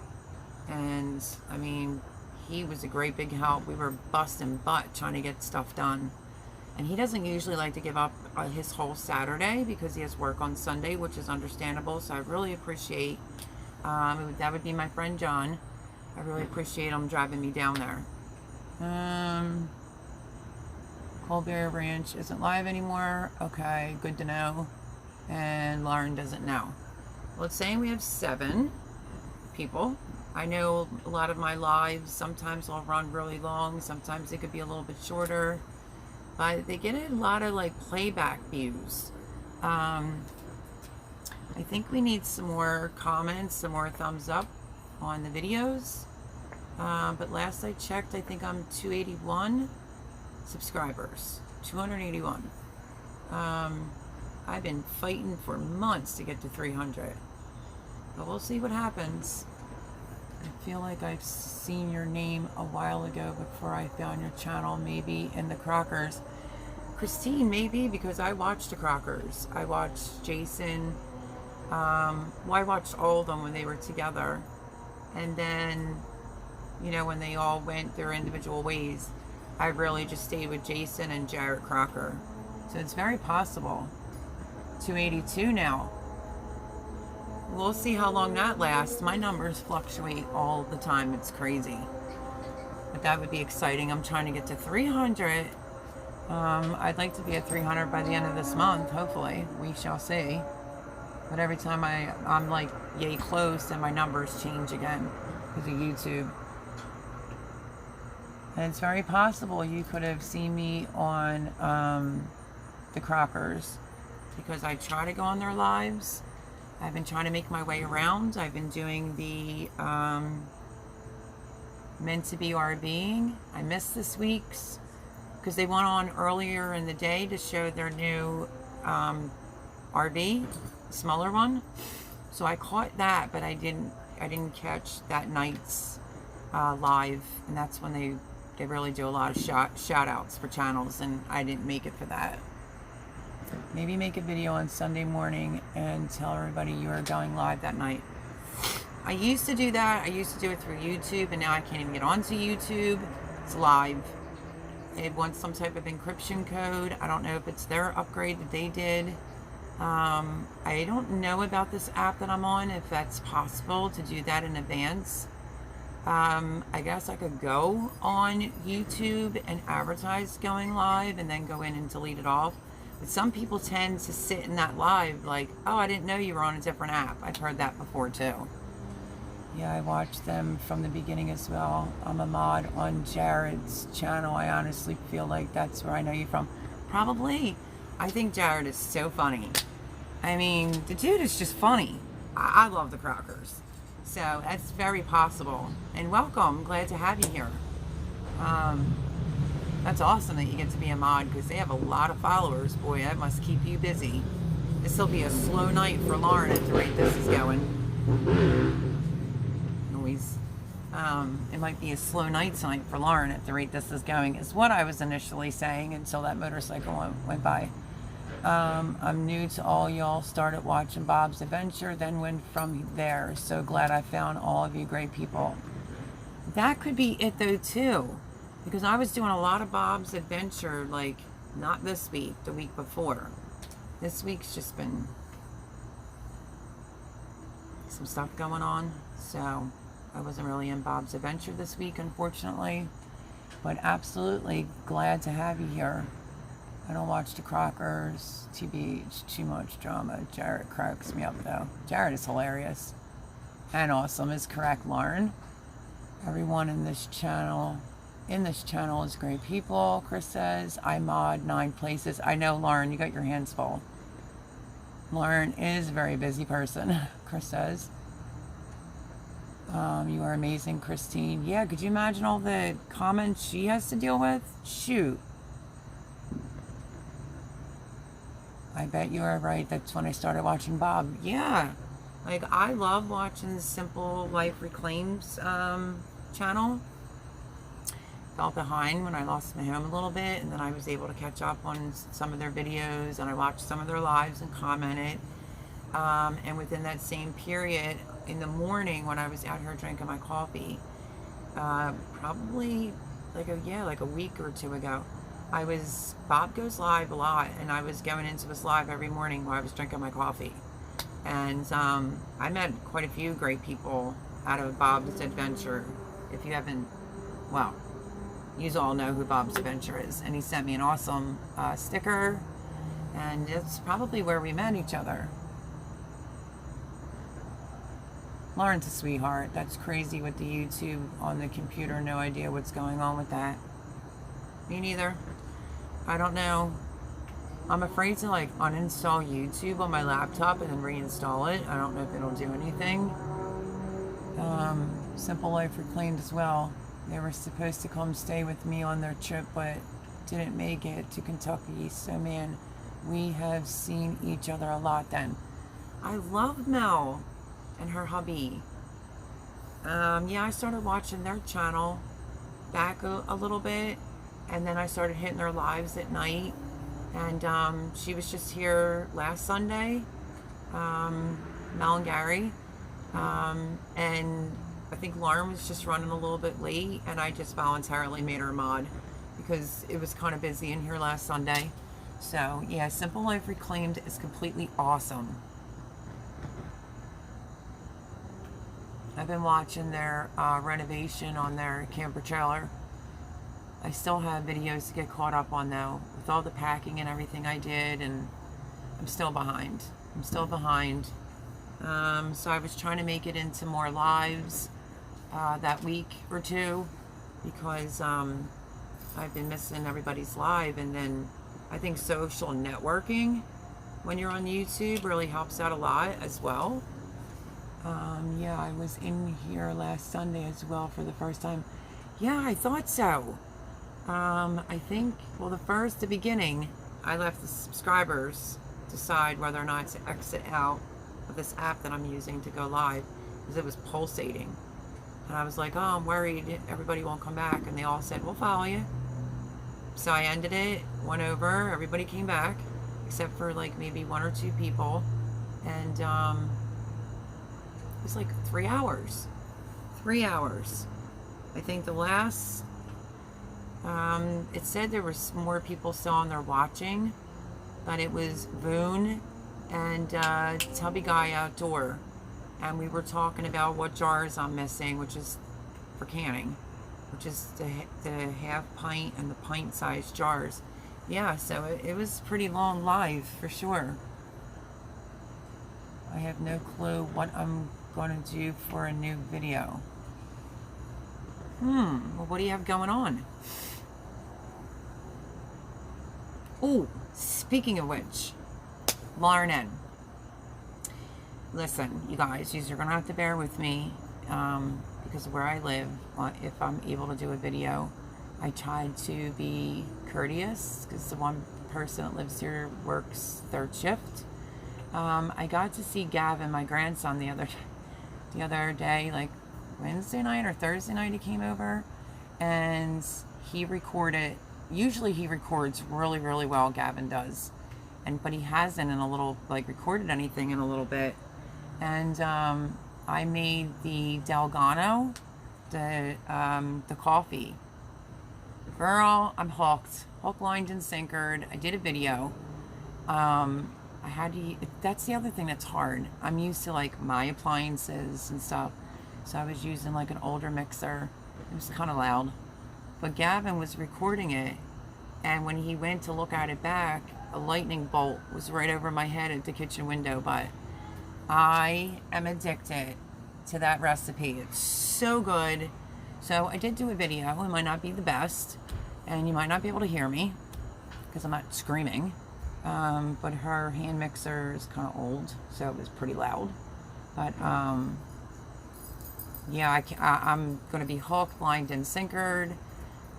and I mean, he was a great big help. We were busting butt trying to get stuff done. And he doesn't usually like to give up his whole Saturday because he has work on Sunday, which is understandable. So I really appreciate, that would be my friend John. I really appreciate him driving me down there. Cold Beer Ranch isn't live anymore. Okay, good to know. And Lauren doesn't know. Well, it's saying we have 7 people. I know a lot of my lives, sometimes I'll run really long. Sometimes they could be a little bit shorter. But they get a lot of like playback views. I think we need some more comments, some more thumbs up on the videos. But last I checked, I think I'm 281 subscribers. 281. I've been fighting for months to get to 300. But we'll see what happens. I feel like I've seen your name a while ago before I found your channel, maybe in the Crockers. Christine, maybe, because I watched the Crockers. I watched Jason. I watched all of them when they were together. And then, you know, when they all went their individual ways, I really just stayed with Jason and Jared Crocker. So it's very possible. 282 now. We'll see how long that lasts. My numbers fluctuate all the time. It's crazy. But that would be exciting. I'm trying to get to 300. I'd like to be at 300 by the end of this month, hopefully. We shall see. But every time I'm like yay close, and my numbers change again because of YouTube. And it's very possible you could have seen me on the Crockers, because I try to go on their lives. I've been trying to make my way around. I've been doing the Meant to Be RVing. I missed this week's because they went on earlier in the day to show their new RV, smaller one. So I caught that, but I didn't catch that night's live, and that's when they really do a lot of shout outs for channels, and I didn't make it for that. Maybe make a video on Sunday morning and tell everybody you are going live that night. I used to do that. I used to do it through YouTube, and now I can't even get onto YouTube. It's live. It wants some type of encryption code. I don't know if it's their upgrade that they did. I don't know about this app that I'm on, if that's possible to do that in advance. I guess I could go on YouTube and advertise going live and then go in and delete it off. But some people tend to sit in that live like, oh, I didn't know you were on a different app. I've heard that before too. Yeah, I watched them from the beginning as well. I'm a mod on Jared's channel. I honestly feel like that's where I know you from. Probably. I think Jared is so funny. I mean, the dude is just funny. I love the Crockers. So that's very possible. And welcome. Glad to have you here. That's awesome that you get to be a mod, because they have a lot of followers. Boy, that must keep you busy. This will be a slow night for Lauren at the rate this is going. Noise. It might be a slow night tonight for Lauren at the rate this is going, is what I was initially saying until that motorcycle went by. I'm new to all y'all. Started watching Bob's Adventure, then went from there. So glad I found all of you great people. That could be it though too. Because I was doing a lot of Bob's Adventure, like, not this week, the week before. This week's just been some stuff going on, so I wasn't really in Bob's Adventure this week, unfortunately. But absolutely glad to have you here. I don't watch the Crockers, TBH, too much drama. Jared cracks me up though. Jared is hilarious and awesome, is correct, Lauren. Everyone in this channel is great people. Chris says, I mod 9 places. I know, Lauren, you got your hands full. Lauren is a very busy person, Chris says. You are amazing, Christine. Yeah, could you imagine all the comments she has to deal with? Shoot. I bet you are right. That's when I started watching Bob. Yeah. Like, I love watching the Simple Life Reclaims channel. Fell behind when I lost my home a little bit, and then I was able to catch up on some of their videos, and I watched some of their lives and commented. And within that same period, in the morning when I was out here drinking my coffee, probably like a week or two ago, Bob goes live a lot, and I was going into his live every morning while I was drinking my coffee. And I met quite a few great people out of Bob's Adventure. If you haven't, well, you all know who Bob's Adventure is. And he sent me an awesome sticker, and it's probably where we met each other. Lauren's a sweetheart. That's crazy with the YouTube on the computer. No idea what's going on with that. Me neither. I don't know. I'm afraid to like uninstall YouTube on my laptop and then reinstall it. I don't know if it'll do anything. Simple Life Reclaimed as well. They were supposed to come stay with me on their trip, but didn't make it to Kentucky. So man, we have seen each other a lot then. I love Mel and her hubby. Yeah, I started watching their channel back a little bit, and then I started hitting their lives at night. And she was just here last Sunday, Mel and Gary, and I think Lauren was just running a little bit late, and I just voluntarily made her a mod because it was kind of busy in here last Sunday. So yeah, Simple Life Reclaimed is completely awesome. I've been watching their renovation on their camper trailer. I still have videos to get caught up on though, with all the packing and everything I did, and I'm still behind. So I was trying to make it into more lives that week or two, because I've been missing everybody's live. And then I think social networking when you're on YouTube really helps out a lot as well. Yeah, I was in here last Sunday as well for the first time. Yeah, I thought so. I think, well, the beginning, I let the subscribers decide whether or not to exit out of this app that I'm using to go live, because it was pulsating. And I was like, oh, I'm worried everybody won't come back. And they all said, we'll follow you. So I ended it, went over, everybody came back, except for like maybe 1 or 2 people. And it was like 3 hours. 3 hours. I think the last, it said there was more people still on there watching, but it was Boone and Tubby Guy Outdoor. And we were talking about what jars I'm missing, which is for canning, which is the half pint and the pint sized jars. Yeah, so it was pretty long live for sure. I have no clue what I'm going to do for a new video. Well, what do you have going on? Oh, speaking of which, Lauren N. Listen, you guys, you're going to have to bear with me because of where I live. If I'm able to do a video, I tried to be courteous because the one person that lives here works 3rd shift. I got to see Gavin, my grandson, the other day, like Wednesday night or Thursday night. He came over and he recorded. Usually he records really, really well, Gavin does, but he hasn't recorded anything in a little bit. And I made the Delgano, the coffee. Girl, I'm hooked, hook, lined, and sinkered. I did a video. I had to. That's the other thing that's hard. I'm used to like my appliances and stuff, so I was using like an older mixer. It was kind of loud. but Gavin was recording it, and when he went to look at it back, a lightning bolt was right over my head at the kitchen window. But I am addicted to that recipe. It's so good. So I did do a video. It might not be the best, and you might not be able to hear me because I'm not screaming. But her hand mixer is kind of old, so it was pretty loud. But yeah, I'm going to be hooked, lined, and sinkered.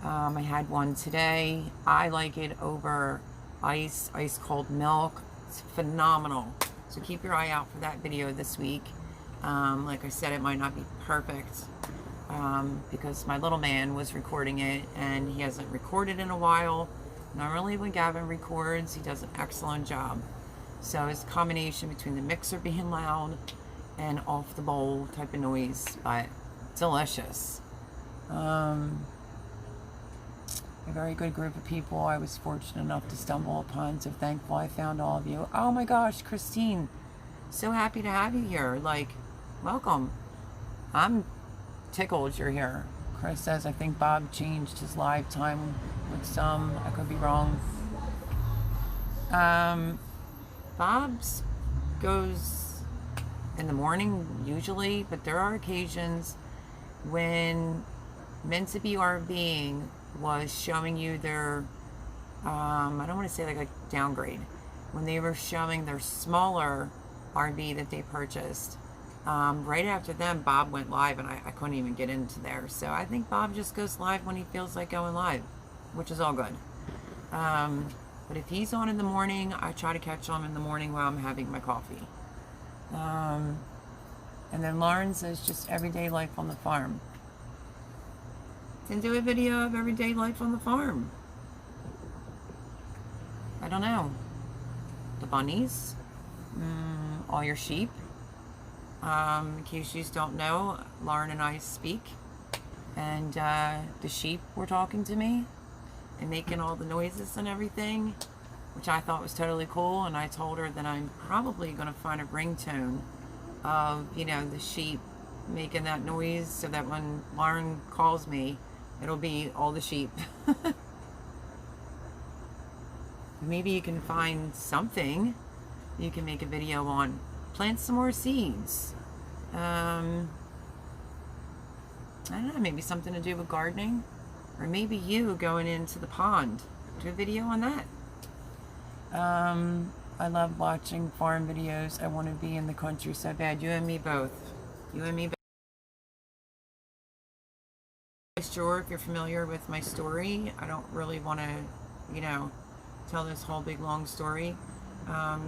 I had one today. I like it over ice cold milk. It's phenomenal. So keep your eye out for that video this week. Like I said, it might not be perfect because my little man was recording it, and he hasn't recorded in a while. Normally when Gavin records, he does an excellent job. So it's a combination between the mixer being loud and off the bowl type of noise, but delicious. A very good group of people I was fortunate enough to stumble upon, so thankful I found all of you. Oh my gosh, Christine, so happy to have you here. Like, welcome. I'm tickled you're here. Chris says, I think Bob changed his live time with some. I could be wrong. Bob's goes in the morning usually, but there are occasions when Meant to Be Our Being was showing you their, I don't want to say like a downgrade, when they were showing their smaller RV that they purchased. Right after them, Bob went live, and I couldn't even get into there. So I think Bob just goes live when he feels like going live, which is all good. But if he's on in the morning, I try to catch him in the morning while I'm having my coffee. And then Lauren says, just everyday life on the farm. Then do a video of everyday life on the farm. I don't know. The bunnies, all your sheep. In case you don't know, Lauren and I speak, and the sheep were talking to me and making all the noises and everything, which I thought was totally cool. And I told her that I'm probably going to find a ringtone of, you know, the sheep making that noise, so that when Lauren calls me, it'll be all the sheep. Maybe you can find something you can make a video on. Plant some more seeds. I don't know, maybe something to do with gardening, or maybe you going into the pond. Do a video on that. I love watching farm videos. I want to be in the country so bad. You and me both. You and me both. Sure, if you're familiar with my story, I don't really want to, you know, tell this whole big long story.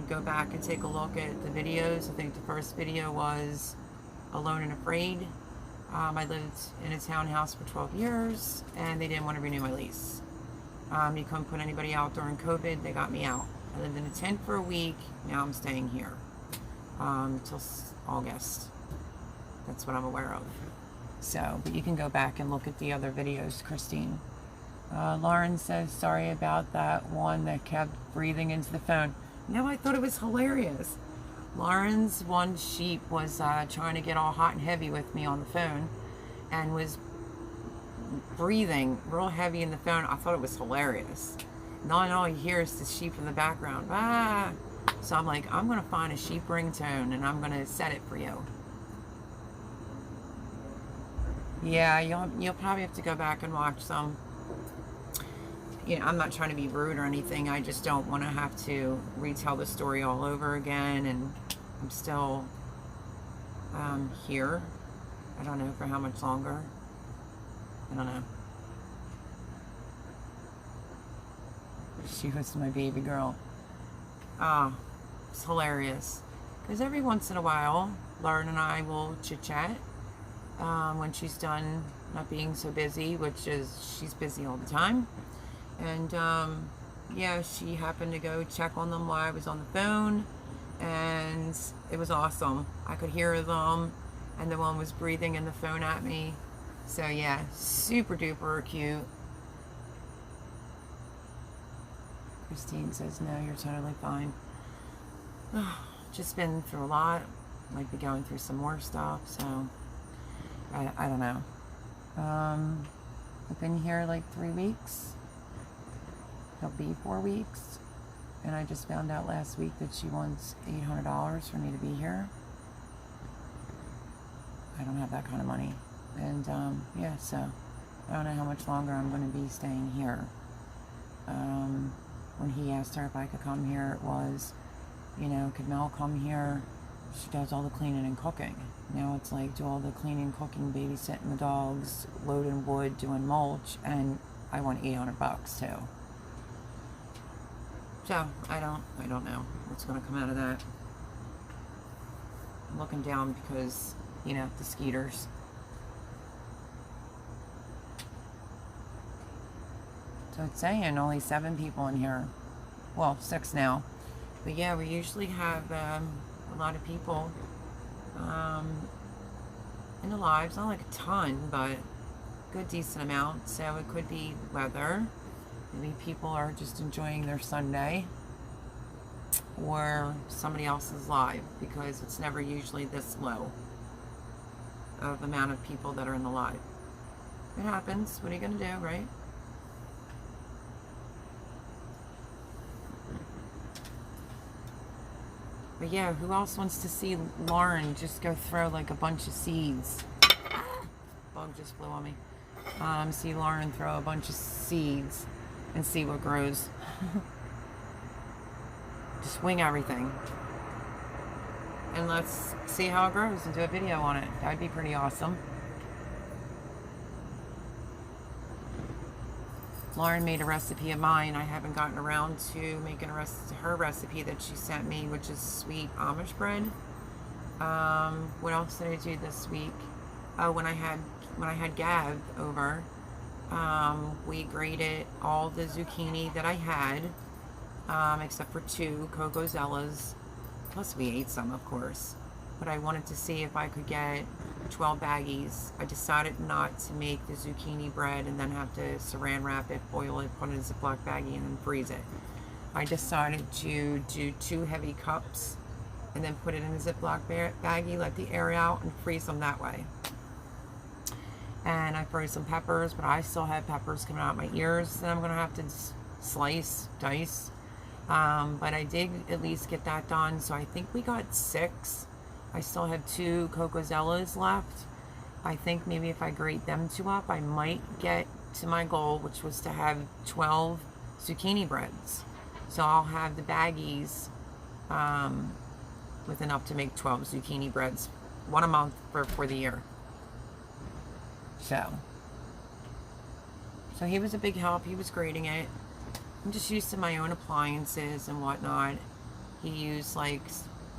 Go back and take a look at the videos. I think the first video was Alone and Afraid. I lived in a townhouse for 12 years, and they didn't want to renew my lease. You couldn't put anybody out during COVID. They got me out. I lived in a tent for a week. Now I'm staying here till August. That's what I'm aware of. So, but you can go back and look at the other videos, Christine. Lauren says, sorry about that one that kept breathing into the phone. No, I thought it was hilarious. Lauren's one sheep was trying to get all hot and heavy with me on the phone, and was breathing real heavy in the phone. I thought it was hilarious. Not all you hear is the sheep in the background. Ah! So I'm like, I'm going to find a sheep ringtone, and I'm going to set it for you. Yeah, you'll probably have to go back and watch some. You know, I'm not trying to be rude or anything. I just don't want to have to retell the story all over again. And I'm still here. I don't know for how much longer. I don't know. She was my baby girl. Oh, it's hilarious. Because every once in a while, Lauren and I will chit-chat when she's done not being so busy, which is, she's busy all the time. And yeah, she happened to go check on them while I was on the phone, and it was awesome. I could hear them, and the one was breathing in the phone at me. So yeah, super duper cute. Christine says, no, you're totally fine. Just been through a lot. Might be going through some more stuff, so I don't know. I've been here like 3 weeks. It'll be 4 weeks. And I just found out last week that she wants $800 for me to be here. I don't have that kind of money. And yeah, so I don't know how much longer I'm going to be staying here. When he asked her if I could come here, it was, you know, could Mel come here? She does all the cleaning and cooking. Now it's like, do all the cleaning, cooking, babysitting the dogs, loading wood, doing mulch, and I want $800 too. So I don't know what's going to come out of that. I'm looking down because, you know, the skeeters. So it's saying only 7 people in here. Well, 6 now. But yeah, we usually have a lot of people in the lives. Not like a ton, but good decent amount. So it could be weather. Maybe people are just enjoying their Sunday. Or somebody else's live. Because it's never usually this low of amount of people that are in the live. It happens. What are you going to do, right? But yeah, who else wants to see Lauren just go throw like a bunch of seeds? Bug just flew on me. See Lauren throw a bunch of seeds and see what grows. Just wing everything. And let's see how it grows and do a video on it. That'd be pretty awesome. Lauren made a recipe of mine. I haven't gotten around to making her recipe that she sent me, which is sweet Amish bread. What else did I do this week? Oh, when I had Gav over, we grated all the zucchini that I had, except for 2 Coco Zellas. Plus we ate some, of course. But I wanted to see if I could get 12 baggies. I decided not to make the zucchini bread and then have to saran wrap it, boil it, put it in a Ziploc baggie, and then freeze it. I decided to do 2 heavy cups and then put it in a Ziploc baggie, let the air out, and freeze them that way. And I froze some peppers, but I still have peppers coming out of my ears that I'm going to have to dice. But I did at least get that done, so I think we got 6. I still have 2 Coco Zellas left. I think maybe if I grate them 2 up, I might get to my goal, which was to have 12 zucchini breads. So I'll have the baggies with enough to make 12 zucchini breads, 1 a month for the year. So he was a big help. He was grating it. I'm just used to my own appliances and whatnot. He used like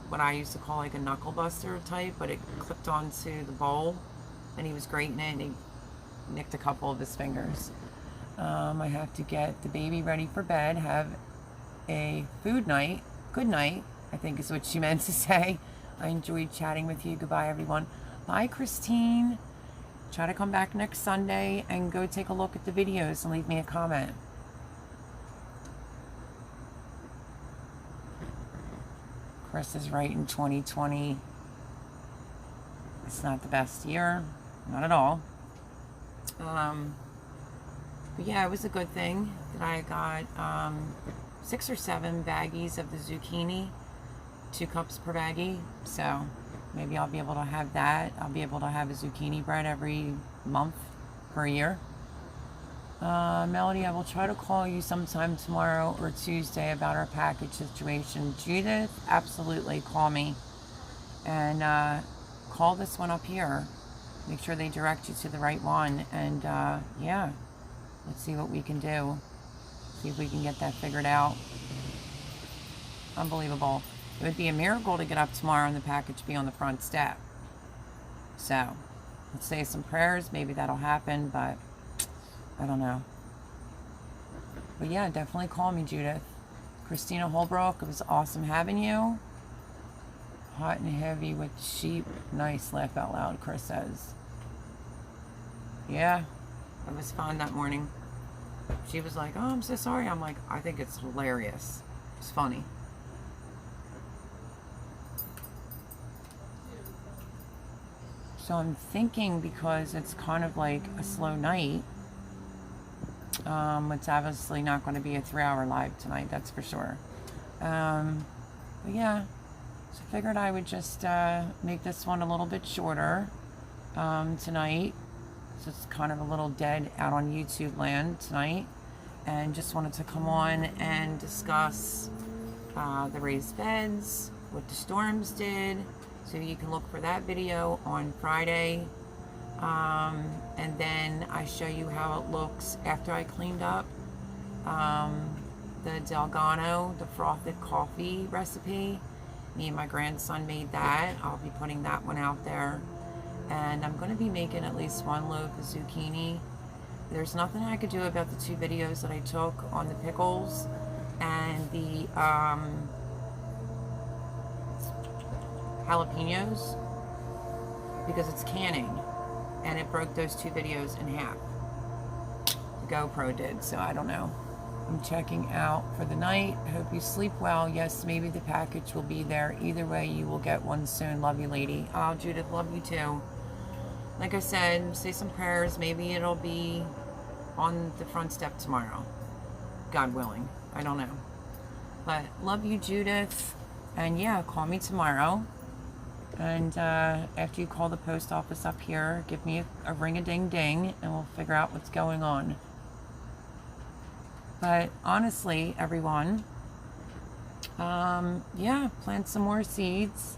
what I used to call like a knuckle buster type, but it clipped onto the bowl, and he was grating it, and he nicked a couple of his fingers. I have to get the baby ready for bed, have a food night, good night, I think is what she meant to say. I enjoyed chatting with you. Goodbye, everyone. Bye, Christine. Try to come back next Sunday and go take a look at the videos and leave me a comment. Chris is right, in 2020 it's not the best year, not at all. But yeah, it was a good thing that I got 6 or 7 baggies of the zucchini, 2 cups per baggie, so maybe I'll be able to have that. I'll be able to have a zucchini bread every month for a year. Melody, I will try to call you sometime tomorrow or Tuesday about our package situation. Judith, absolutely, call me. And call this one up here. Make sure they direct you to the right one. And yeah, let's see what we can do. See if we can get that figured out. Unbelievable. It would be a miracle to get up tomorrow and the package be on the front step. So, let's say some prayers. Maybe that'll happen, but I don't know. But yeah, definitely call me, Judith. Christina Holbrook, it was awesome having you. Hot and heavy with sheep. Nice, laugh out loud, Chris says. Yeah, it was fun that morning. She was like, oh, I'm so sorry. I'm like, I think it's hilarious. It's funny. So I'm thinking, because it's kind of like a slow night, It's obviously not going to be a 3-hour live tonight, that's for sure. But yeah, so I figured I would just make this one a little bit shorter tonight. So it's kind of a little dead out on YouTube land tonight. And just wanted to come on and discuss the raised beds, what the storms did. So you can look for that video on Friday. And then I show you how it looks after I cleaned up the Delgano, the frothed coffee recipe. Me and my grandson made that. I'll be putting that one out there. And I'm going to be making at least one loaf of zucchini. There's nothing I could do about the 2 videos that I took on the pickles and the jalapenos, because it's canning, and it broke those 2 videos in half. The GoPro did, so I don't know. I'm checking out for the night. Hope you sleep well. Yes, maybe the package will be there. Either way, you will get one soon. Love you, lady. Oh, Judith, love you too. Like I said, say some prayers. Maybe it'll be on the front step tomorrow. God willing. I don't know. But love you, Judith. And yeah, call me tomorrow. And after you call the post office up here, give me a ring-a-ding-ding, and we'll figure out what's going on. But honestly, everyone, yeah, plant some more seeds.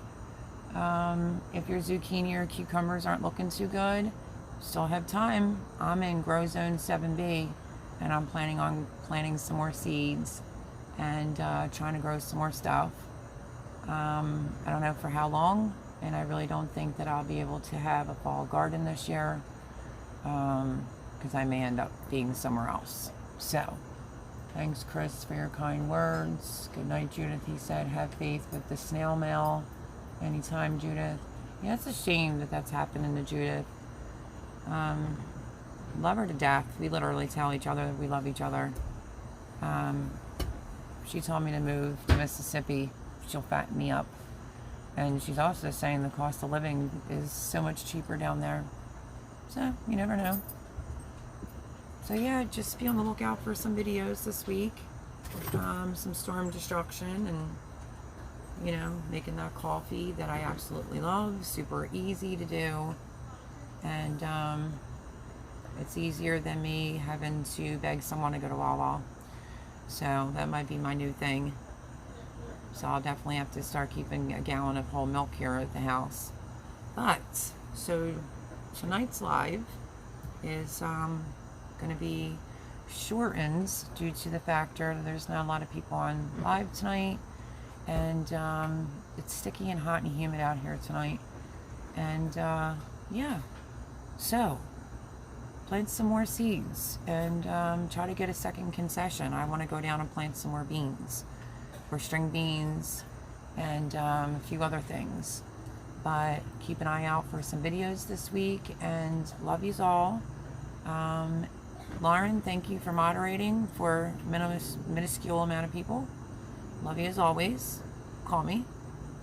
If your zucchini or cucumbers aren't looking too good, still have time. I'm in Grow Zone 7B, and I'm planning on planting some more seeds and trying to grow some more stuff. I don't know for how long, and I really don't think that I'll be able to have a fall garden this year, because I may end up being somewhere else. So, thanks, Chris, for your kind words. Good night, Judith. He said, have faith with the snail mail. Anytime, Judith. Yeah, it's a shame that that's happening to Judith. Love her to death. We literally tell each other that we love each other. She told me to move to Mississippi. She'll fatten me up. And she's also saying the cost of living is so much cheaper down there. So, you never know. So yeah, just be on the lookout for some videos this week. Some storm destruction and, you know, making that coffee that I absolutely love. Super easy to do. And it's easier than me having to beg someone to go to Wawa. So that might be my new thing. So I'll definitely have to start keeping a gallon of whole milk here at the house. But, so tonight's live is going to be shortened due to the factor that there's not a lot of people on live tonight. And it's sticky and hot and humid out here tonight. And yeah, so plant some more seeds and try to get a second concession. I want to go down and plant some more beans, or string beans, and a few other things. But keep an eye out for some videos this week, and love yous all. Lauren, thank you for moderating for minuscule amount of people. Love you as always. Call me.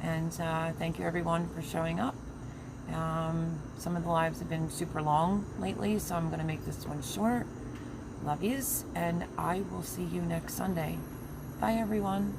And thank you everyone for showing up. Some of the lives have been super long lately, so I'm going to make this one short. Love yous, and I will see you next Sunday. Bye everyone.